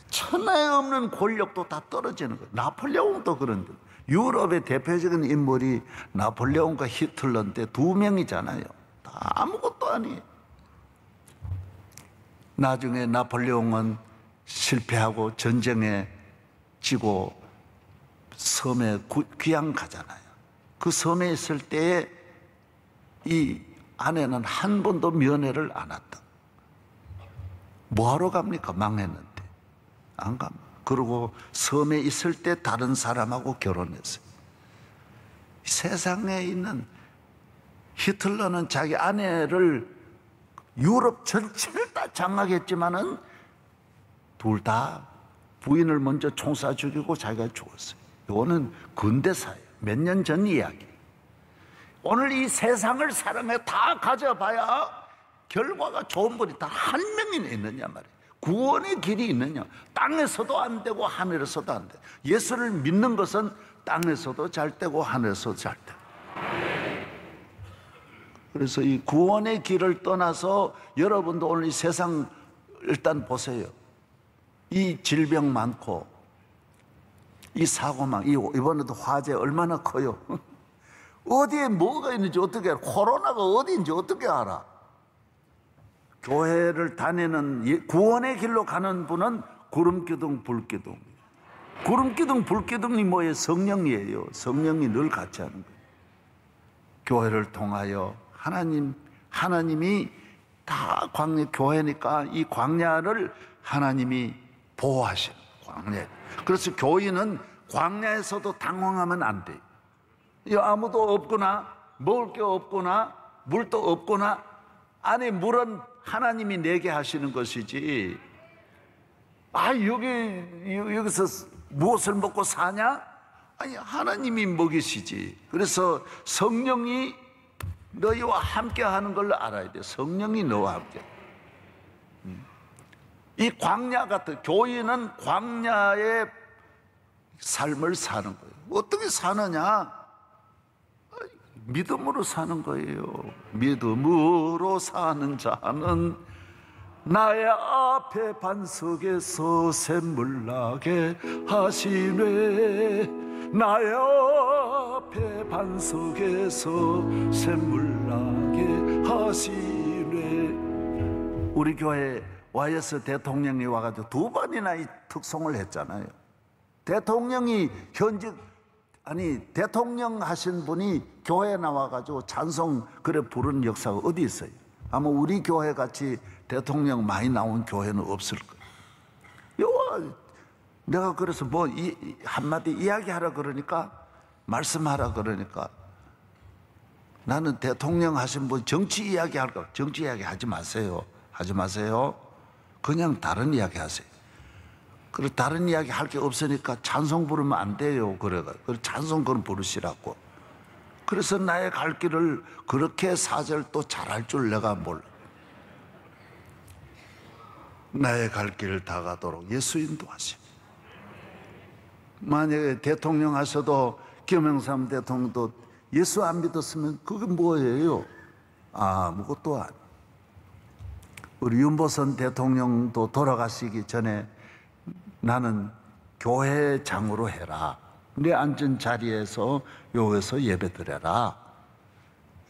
천하에 없는 권력도 다 떨어지는 거예요. 나폴레옹도 그런데 유럽의 대표적인 인물이 나폴레옹과 히틀러인데 두 명이잖아요. 다 아무것도 아니에요. 나중에 나폴레옹은 실패하고 전쟁에 지고 섬에 귀양 가잖아요. 그 섬에 있을 때에 이 아내는 한 번도 면회를 안 왔다. 뭐하러 갑니까? 망했는데. 안 갑니다. 그리고 섬에 있을 때 다른 사람하고 결혼했어요. 세상에 있는 히틀러는 자기 아내를 유럽 전체를 다 장악했지만은 둘 다 부인을 먼저 총 쏴 죽이고 자기가 죽었어요. 이거는 근대사예요. 몇 년 전 이야기. 오늘 이 세상을 사랑해 다 가져봐야 결과가 좋은 분이 다 한 명이나 있느냐 말이에요. 구원의 길이 있느냐? 땅에서도 안 되고 하늘에서도 안 돼. 예수를 믿는 것은 땅에서도 잘 되고 하늘에서도 잘 돼. 그래서 이 구원의 길을 떠나서 여러분도 오늘 이 세상 일단 보세요. 이 질병 많고 이 사고 많고 이번에도 화재 얼마나 커요. 어디에 뭐가 있는지 어떻게 알아? 코로나가 어디인지 어떻게 알아? 교회를 다니는 구원의 길로 가는 분은 구름기둥 불기둥. 구름기둥 불기둥이 뭐예요? 성령이에요. 성령이 늘 같이 하는 거예요. 교회를 통하여 하나님이 다 광야, 교회니까 이 광야를 하나님이 보호하셔. 광야. 그래서 교인은 광야에서도 당황하면 안 돼요. 아무도 없거나 먹을 게 없거나 물도 없거나, 아니 물은 하나님이 내게 하시는 것이지, 여기서 무엇을 먹고 사냐? 아니 하나님이 먹이시지. 그래서 성령이 너희와 함께 하는 걸 알아야 돼. 성령이 너와 함께. 이 광야 같은, 교인은 광야의 삶을 사는 거예요. 어떻게 사느냐? 믿음으로 사는 거예요. 믿음으로 사는 자는 나의 앞에 반석에서 샘물 나게 하시네. 나의 앞에 반석에서 샘물 나게 하시네. 우리 교회 YS 대통령이 와가지고 2번이나 이 특송을 했잖아요. 대통령이 대통령 하신 분이 교회에 나와가지고 찬송 그래 부르는 역사가 어디 있어요? 아마 우리 교회 같이 대통령 많이 나온 교회는 없을 거예요. 내가 그래서 한마디 이야기하라 그러니까, 말씀하라 그러니까, 나는 대통령 하신 분 정치 이야기 할까? 정치 이야기 하지 마세요. 하지 마세요. 그냥 다른 이야기 하세요. 그리고 다른 이야기 할 게 없으니까 찬송 부르면 안 돼요. 그래서 찬송 그럼 부르시라고. 그래서 나의 갈 길을 그렇게 사절 또 잘할 줄 내가 몰라. 나의 갈 길을 다 가도록 예수 인도하시오. 만약에 대통령 하셔도, 김영삼 대통령도 예수 안 믿었으면 그게 뭐예요? 아무것도 안. 우리 윤보선 대통령도 돌아가시기 전에 나는 교회장으로 해라. 내 앉은 자리에서 여기서 예배드려라.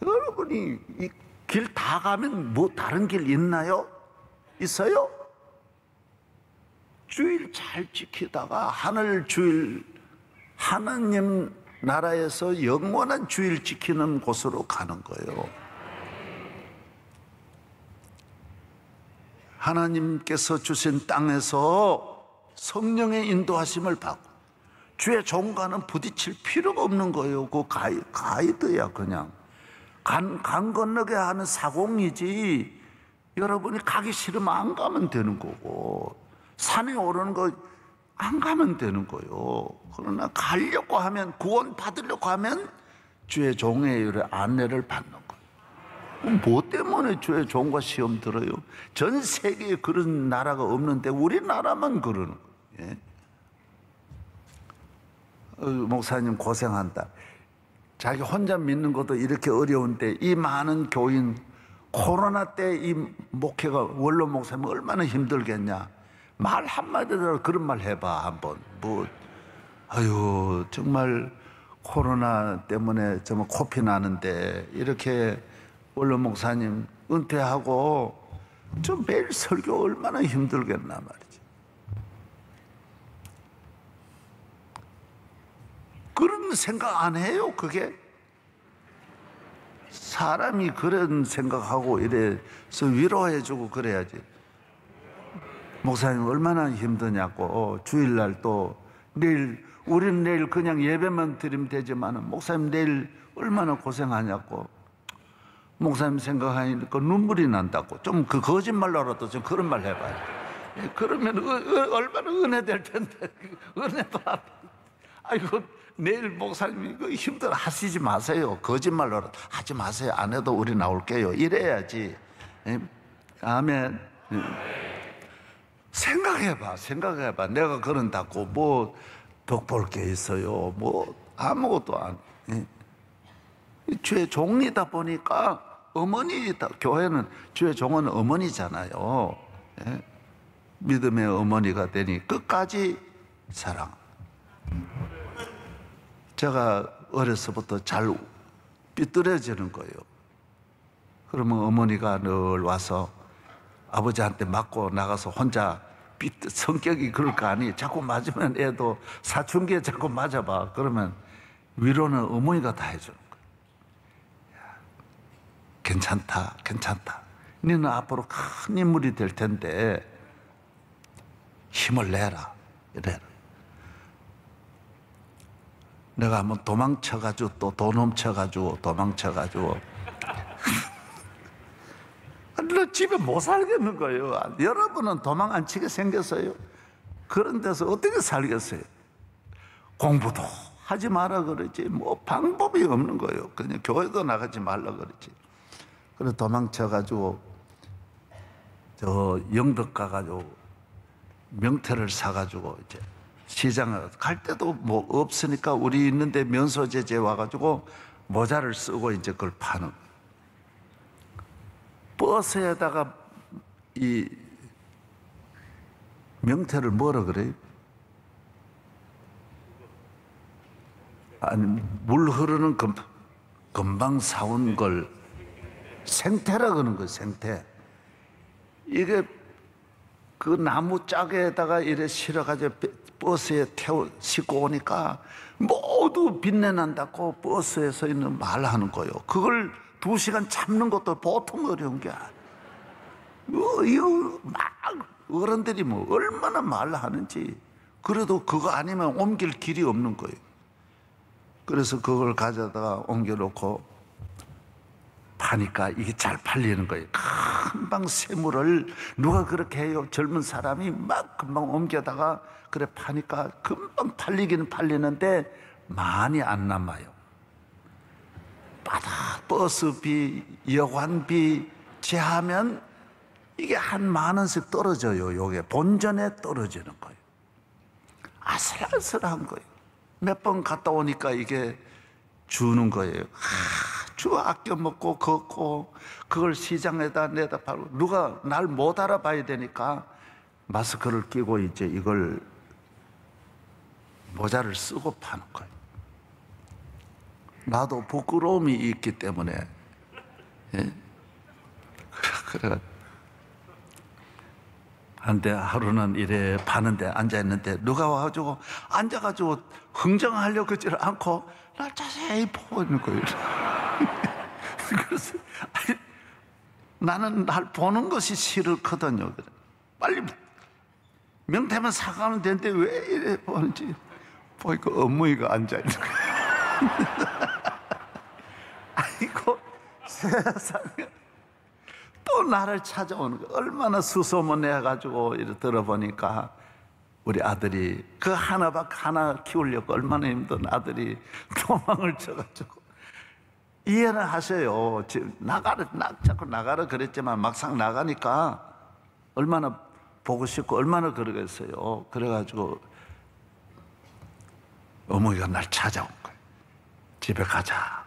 여러분이 이 길 다 가면 뭐 다른 길 있나요? 있어요? 주일 잘 지키다가 하나님 나라에서 영원한 주일 지키는 곳으로 가는 거예요. 하나님께서 주신 땅에서 성령의 인도하심을 받고 주의 종과는 부딪힐 필요가 없는 거예요. 그 가이드야. 그냥 간 건너게 하는 사공이지. 여러분이 가기 싫으면 안 가면 되는 거고, 산에 오르는 거 안 가면 되는 거예요. 그러나 가려고 하면, 구원 받으려고 하면 주의 종의 안내를 받는 거예요. 뭐 때문에 주의 종과 시험 들어요? 전 세계에 그런 나라가 없는데 우리나라만 그러는 거예요. 목사님 고생한다. 자기 혼자 믿는 것도 이렇게 어려운데 이 많은 교인, 코로나 때 이 목회가, 원로 목사님 얼마나 힘들겠냐. 말 한마디로 그런 말 해봐 한번. 정말 코로나 때문에 정말 코피 나는데 이렇게 원로 목사님 은퇴하고 좀 매일 설교 얼마나 힘들겠나 말이지. 그런 생각 안 해요? 그게 사람이 그런 생각하고 이래서 위로해주고 그래야지. 목사님 얼마나 힘드냐고. 주일날 또 우리는 내일 그냥 예배만 드리면 되지만 목사님 내일 얼마나 고생하냐고. 목사님 생각하니까 눈물이 난다고. 좀 그 거짓말로라도 좀 그런 말 해봐요. 그러면 얼마나 은혜될 텐데. 은혜도 안. 내일 목사님 이거 힘들어 하시지 마세요. 거짓말로라도 하지 마세요. 안 해도 우리 나올게요. 이래야지. 아멘. 생각해봐. 내가 그런다고 뭐 덕볼 게 있어요. 뭐 아무것도 안. 주의 종이다 보니까 어머니다. 교회는 주의 종은 어머니잖아요. 예? 믿음의 어머니가 되니 끝까지 사랑. 제가 어려서부터 잘 삐뚤어지는 거예요. 그러면 어머니가 늘 와서 아버지한테 맞고 나가서 혼자 성격이 그럴 거 아니. 자꾸 맞으면 애도 사춘기에 자꾸 맞아봐. 그러면 위로는 어머니가 다 해주는 거예요. 괜찮다. 너는 앞으로 큰 인물이 될 텐데 힘을 내라. 이래라. 내가 한번 도망쳐가지고 또 돈 훔쳐가지고 도망쳐가지고 너 집에 못 살겠는 거예요. 여러분은 도망 안 치게 생겼어요. 그런 데서 어떻게 살겠어요? 공부도 하지 마라 그러지 뭐 방법이 없는 거예요. 그냥 교회도 나가지 말라 그러지. 그래서 도망쳐가지고 저 영덕 가가지고 명태를 사가지고 이제 시장에 갈 때도 뭐 없으니까 우리 있는데 면소재재 와가지고 모자를 쓰고 이제 그걸 파는. 버스에다가 이 명태를 뭐라 그래요? 아니 물 흐르는 금방 사온 걸 생태라 그러는 거예요. 생태. 이게 그 나무 짝에다가 이래 실어가지고 버스에 싣고 오니까 모두 빛내 난다고 버스에 서 있는 말하는 거예요. 그걸 2시간 참는 것도 보통 어려운 게 아니에요. 이거 막 어른들이 뭐 얼마나 말하는지. 그래도 그거 아니면 옮길 길이 없는 거예요. 그래서 그걸 가져다가 옮겨놓고 파니까 이게 잘 팔리는 거예요. 금방 세물을 누가 그렇게 해요? 젊은 사람이 막 금방 옮겨다가 그래 파니까 금방 팔리기는 팔리는데 많이 안 남아요. 바다 버스비, 여관비 제하면 이게 한 10,000원씩 떨어져요. 요게 본전에 떨어지는 거예요. 아슬아슬한 거예요. 몇 번 갔다 오니까 이게 주는 거예요. 아주 아껴 먹고 걷고 그걸 시장에다 내다 팔고 누가 날 못 알아봐야 되니까 마스크를 끼고 이제 이걸 모자를 쓰고 파는 거예요. 나도 부끄러움이 있기 때문에 예? 그래 한데 하루는 이래 파는데 앉아있는데 누가 와가지고 앉아가지고 흥정하려고 그러지 않고 날 자세히 보고 있는 거예요. 그래서 나는 날 보는 것이 싫거든요. 빨리 명태만 사가면 되는데 왜 이래 보는지 보니까 어머니가 앉아있는 거예요. 아이고 세상에 또 나를 찾아오는 거예요. 얼마나 수소문해가지고 이렇게 들어보니까 우리 아들이 그 하나 키우려고 얼마나 힘든 아들이 도망을 쳐가지고 이해는 하셔요. 지금 자꾸 나가라 그랬지만 막상 나가니까 얼마나 보고 싶고 얼마나 그러겠어요. 그래가지고 어머니가 날 찾아온 거예요. 집에 가자.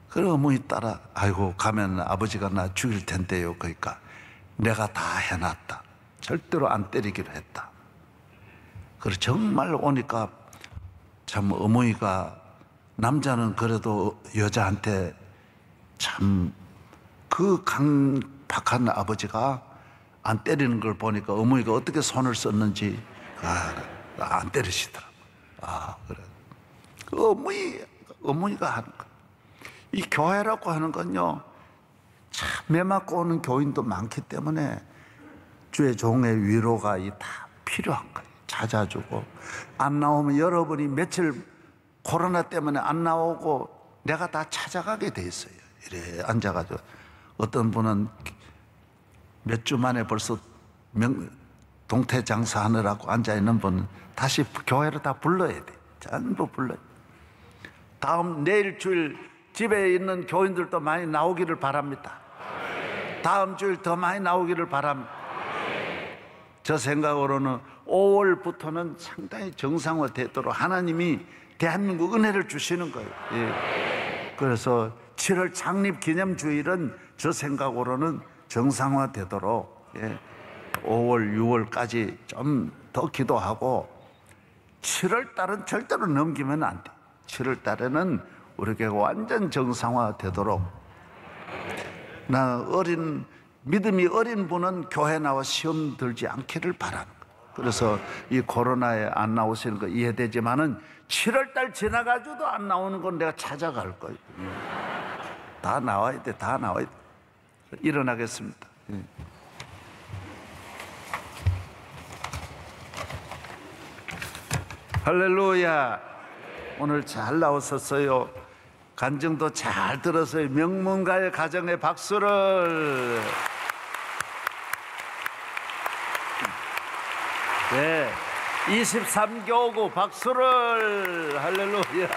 그래 어머니 따라 아이고 가면 아버지가 나 죽일 텐데요. 그러니까 내가 다 해놨다. 절대로 안 때리기로 했다. 그래 정말 오니까 참 어머니가 남자는 그래도 여자한테 참 그 강박한 아버지가 안 때리는 걸 보니까 어머니가 어떻게 손을 썼는지 안 때리시더라고. 그래. 그 어머니가 하는 거. 이 교회라고 하는 건요, 참 매맞고 오는 교인도 많기 때문에 주의 종의 위로가 다 필요한 거예요. 찾아주고 안 나오면 여러분이 며칠 코로나 때문에 안 나오고 내가 다 찾아가게 돼 있어요. 이래 앉아가지고 어떤 분은 몇 주 만에 벌써 동태 장사하느라고 앉아있는 분은 다시 교회로 다 불러야 돼. 전부 불러야 돼. 다음 내일 주일 집에 있는 교인들도 많이 나오기를 바랍니다. 다음 주일 더 많이 나오기를 바랍니다. 저 생각으로는 5월부터는 상당히 정상화되도록 하나님이 대한민국 은혜를 주시는 거예요. 예. 그래서 7월 창립 기념주일은 저 생각으로는 정상화되도록 5월, 6월까지 좀 더 기도하고 7월 달은 절대로 넘기면 안 돼. 7월 달에는 우리 교회가 완전 정상화되도록 나 믿음이 어린 분은 교회 나와 시험 들지 않기를 바라는 거예요. 그래서 이 코로나에 안 나오시는 거 이해되지만은 7월 달 지나가지고도 안 나오는 건 내가 찾아갈 거예요. 다 나와야 돼, 다 나와야 돼. 일어나겠습니다. 할렐루야. 오늘 잘 나오셨어요. 간증도 잘 들었어요. 명문가의 가정에 박수를. 네, 23교구 박수를. 할렐루야.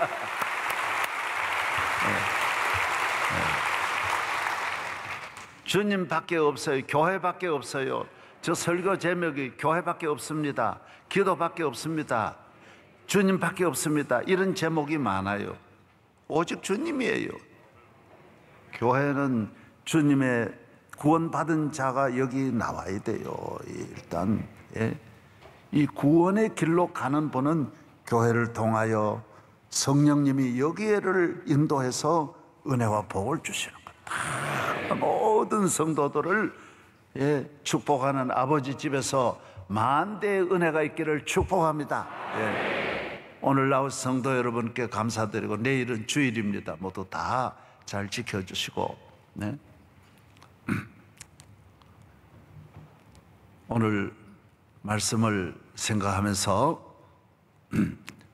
주님밖에 없어요. 교회밖에 없어요. 저 설교 제목이 교회밖에 없습니다. 기도밖에 없습니다. 주님밖에 없습니다. 이런 제목이 많아요. 오직 주님이에요. 교회는 주님의 구원받은 자가 여기 나와야 돼요. 일단 이 구원의 길로 가는 분은 교회를 통하여 성령님이 여기를 인도해서 은혜와 복을 주시는 거예요. 모든 성도들을 축복하는 아버지 집에서 만대의 은혜가 있기를 축복합니다. 오늘 나온 성도 여러분께 감사드리고 내일은 주일입니다. 모두 다 잘 지켜주시고 오늘 말씀을 생각하면서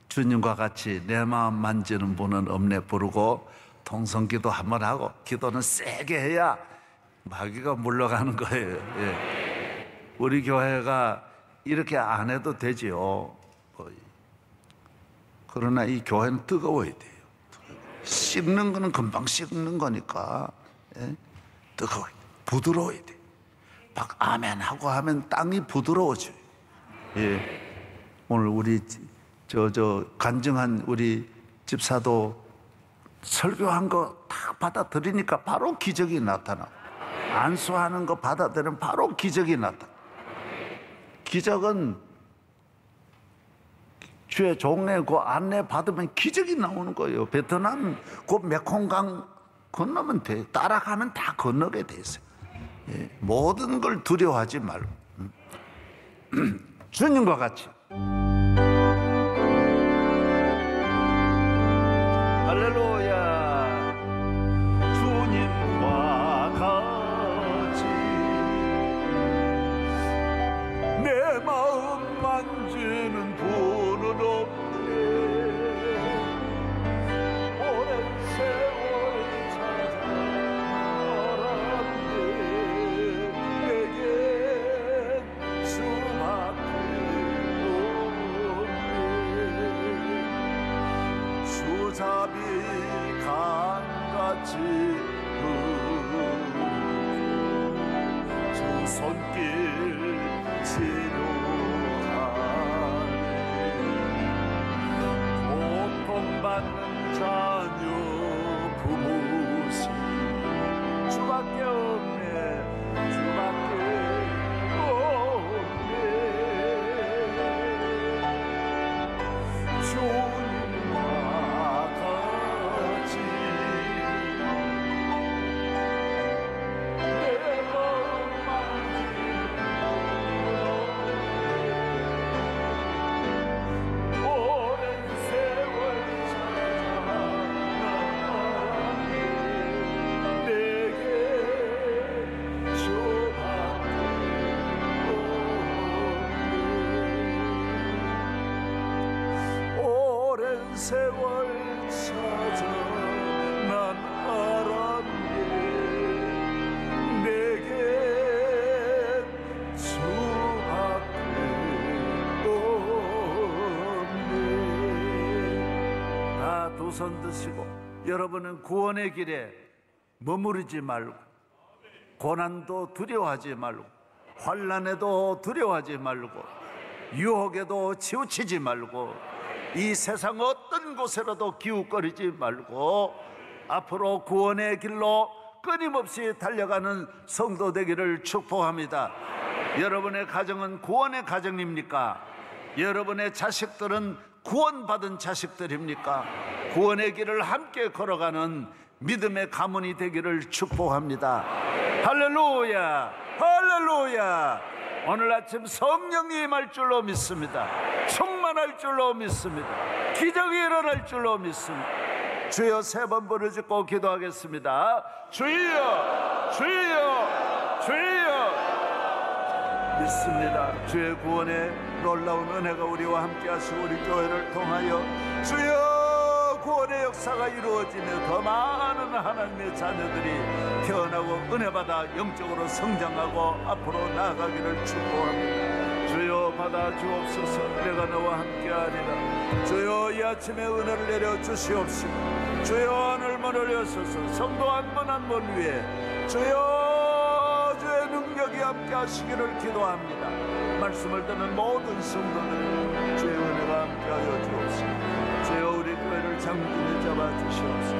주님과 같이 내 마음 만지는 분은 없네 부르고 통성기도 한번 하고 기도는 세게 해야 마귀가 물러가는 거예요. 우리 교회가 이렇게 안 해도 되지요. 그러나 이 교회는 뜨거워야 돼요. 씹는 거는 금방 씹는 거니까 뜨거워야 돼. 부드러워야 돼. 막 아멘 하고 하면 땅이 부드러워져요. 오늘 우리 간증한 우리 집사도 설교한 거 딱 받아들이니까 바로 기적이 나타나고 안수하는 거 받아들이면 바로 기적이 나타나. 기적은 주의 종래 그 안내 받으면 기적이 나오는 거예요. 베트남 그 메콩강 건너면 돼. 따라가면 다 건너게 돼 있어요. 모든 걸 두려워하지 말고 주님과 같이 할렐루야. 주님과 같이 내 마음 만지는 분은 없네. 오랜 세월 찾아왔네. 내게 수밖에 없네. 수잡이 강같이 저 손길 치료하네. 고통받는 자녀 부모시 주밖에 없네. 주밖에 없네. 주님과 같이 내 마음 만지는 오랜 세월 찾아왔네. 내게 주밖에 없네. 오랜 세월 찾아 난 알았네. 내게 주밖에 없네. 다 두 손 드시고 여러분은 구원의 길에 머무르지 말고 고난도 두려워하지 말고 환난에도 두려워하지 말고 유혹에도 치우치지 말고 이 세상 어떤 곳에라도 기웃거리지 말고 앞으로 구원의 길로 끊임없이 달려가는 성도 되기를 축복합니다. 여러분의 가정은 구원의 가정입니까? 여러분의 자식들은 구원받은 자식들입니까? 구원의 길을 함께 걸어가는 믿음의 가문이 되기를 축복합니다. 할렐루야, 할렐루야. 오늘 아침 성령이 임할 줄로 믿습니다. 충만할 줄로 믿습니다. 기적이 일어날 줄로 믿습니다. 주여, 3번 부르짖고 기도하겠습니다. 주여, 주여, 주여. 믿습니다. 주의 구원의 놀라운 은혜가 우리와 함께 하시고 우리 교회를 통하여 주여 구원의 역사가 이루어지며 더 많은 하나님의 자녀들이 태어나고 은혜받아 영적으로 성장하고 앞으로 나아가기를 축복합니다. 주여 받아 주옵소서. 내가 너와 함께하리라. 주여 이 아침에 은혜를 내려 주시옵시고 주여 하늘 문을 여소서. 성도 한 분 한 분 위에 주여 주의 능력이 함께 하시기를 기도합니다. 말씀을 듣는 모든 성도들 주의 은혜가 함께하여 주옵시고 주여 우리 교회를 장군에 잡아 주시옵소서.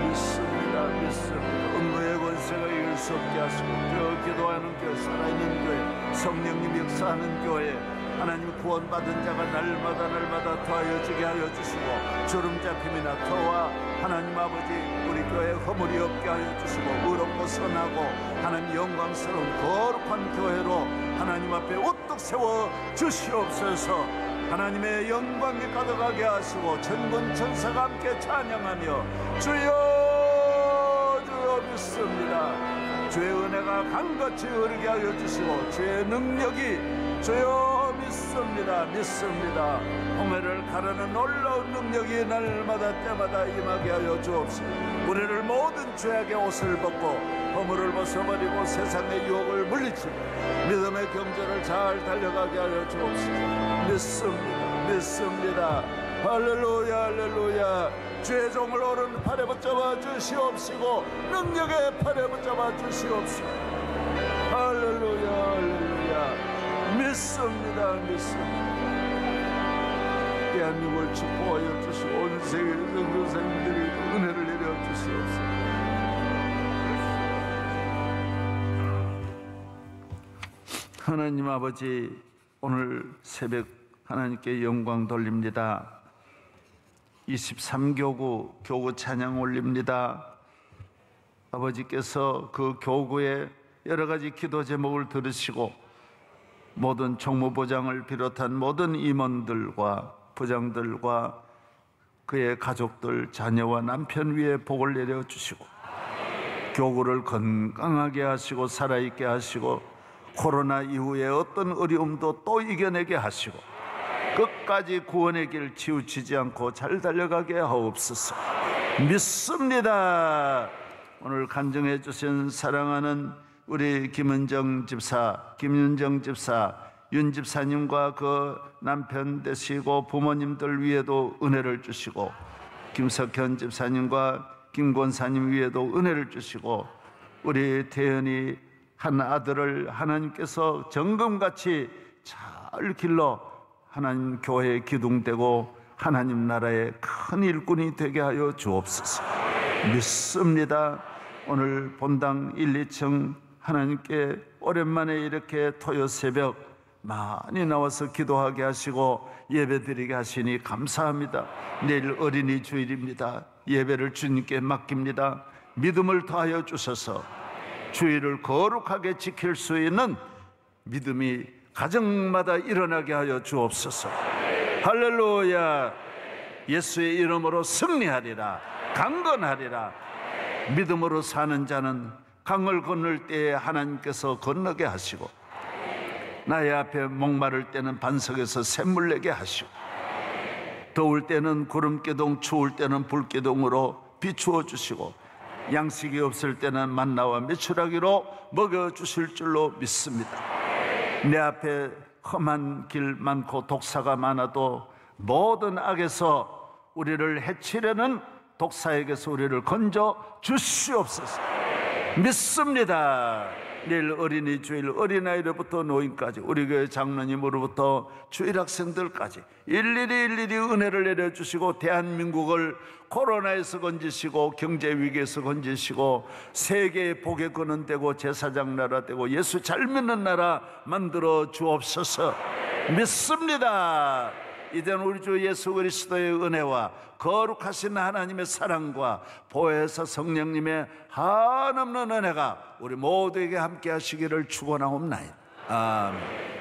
믿습니다. 믿습니다. 음부의 권세가 이길 수 없게 하시고 주여 기도하는 교회, 살아있는 교회, 성령님 역사하는 교회, 하나님 구원받은 자가 날마다 더하여지게 하여 주시고 주름 잡힘이나 터와 하나님 아버지 우리 교회에 허물이 없게 하여 주시고 의롭고 선하고 하나님 영광스러운 거룩한 교회로 하나님 앞에 우뚝 세워 주시옵소서. 하나님의 영광이 가득하게 하시고 천군 천사가 함께 찬양하며 주여 주여 믿습니다. 주의 은혜가 강같이 흐르게 하여 주시고 주의 능력이 주여 믿습니다. 믿습니다. 홍해를 가르는 놀라운 능력이 날마다 때마다 임하게 하여 주옵시고 우리를 모든 죄악의 옷을 벗고 허물을 벗어버리고 세상의 유혹을 물리치고 믿음의 경전을 잘 달려가게 하여 주옵시고 믿습니다. 믿습니다. 할렐루야, 할렐루야. 주의 종을 오른팔에 붙잡아 주시옵시고 능력의 팔에 붙잡아 주시옵시고 할렐루야, 할렐루야. 믿습니다. 믿습니다. 대한민국을 축복하여 주시고 온 세계 선교사님들이 은혜를 내려 주시옵소서. 하나님 아버지, 오늘 새벽 하나님께 영광 돌립니다. 23교구 교구 찬양 올립니다. 아버지께서 그 교구의 여러 가지 기도 제목을 들으시고 모든 총무부장을 비롯한 모든 임원들과 부장들과 그의 가족들, 자녀와 남편 위에 복을 내려주시고 교구를 건강하게 하시고 살아있게 하시고 코로나 이후에 어떤 어려움도 또 이겨내게 하시고 끝까지 구원의 길 치우치지 않고 잘 달려가게 하옵소서. 믿습니다. 오늘 간증해 주신 사랑하는 우리 김윤정 집사, 윤 집사님과 그 남편 되시고 부모님들 위에도 은혜를 주시고 김석현 집사님과 김권사님 위에도 은혜를 주시고 우리 태연이 한 아들을 하나님께서 정금같이 잘 길러 하나님 교회에 기둥되고 하나님 나라의 큰 일꾼이 되게 하여 주옵소서. 믿습니다. 오늘 본당 1, 2층 하나님께 오랜만에 이렇게 토요 새벽 많이 나와서 기도하게 하시고 예배드리게 하시니 감사합니다. 내일 어린이 주일입니다. 예배를 주님께 맡깁니다. 믿음을 더하여 주셔서 주일을 거룩하게 지킬 수 있는 믿음이 가정마다 일어나게 하여 주옵소서. 할렐루야. 예수의 이름으로 승리하리라. 강건하리라. 믿음으로 사는 자는 강을 건널 때에 하나님께서 건너게 하시고 나의 앞에 목마를 때는 반석에서 샘물 내게 하시고 더울 때는 구름기둥, 추울 때는 불기둥으로 비추어 주시고 양식이 없을 때는 만나와 메추라기로 먹여주실 줄로 믿습니다. 내 앞에 험한 길 많고 독사가 많아도 모든 악에서 우리를 해치려는 독사에게서 우리를 건져 주시옵소서. 믿습니다. 내일 어린이 주일, 어린아이로부터 노인까지, 우리 교회 장로님으로부터 주일 학생들까지 일일이 은혜를 내려주시고 대한민국을 코로나에서 건지시고 경제 위기에서 건지시고 세계의 복에 거는 되고 제사장 나라 되고 예수 잘 믿는 나라 만들어 주옵소서. 믿습니다. 이제는 우리 주 예수 그리스도의 은혜와 거룩하신 하나님의 사랑과 보혜사 성령님의 한없는 은혜가 우리 모두에게 함께 하시기를 축원하옵나이다. 아멘.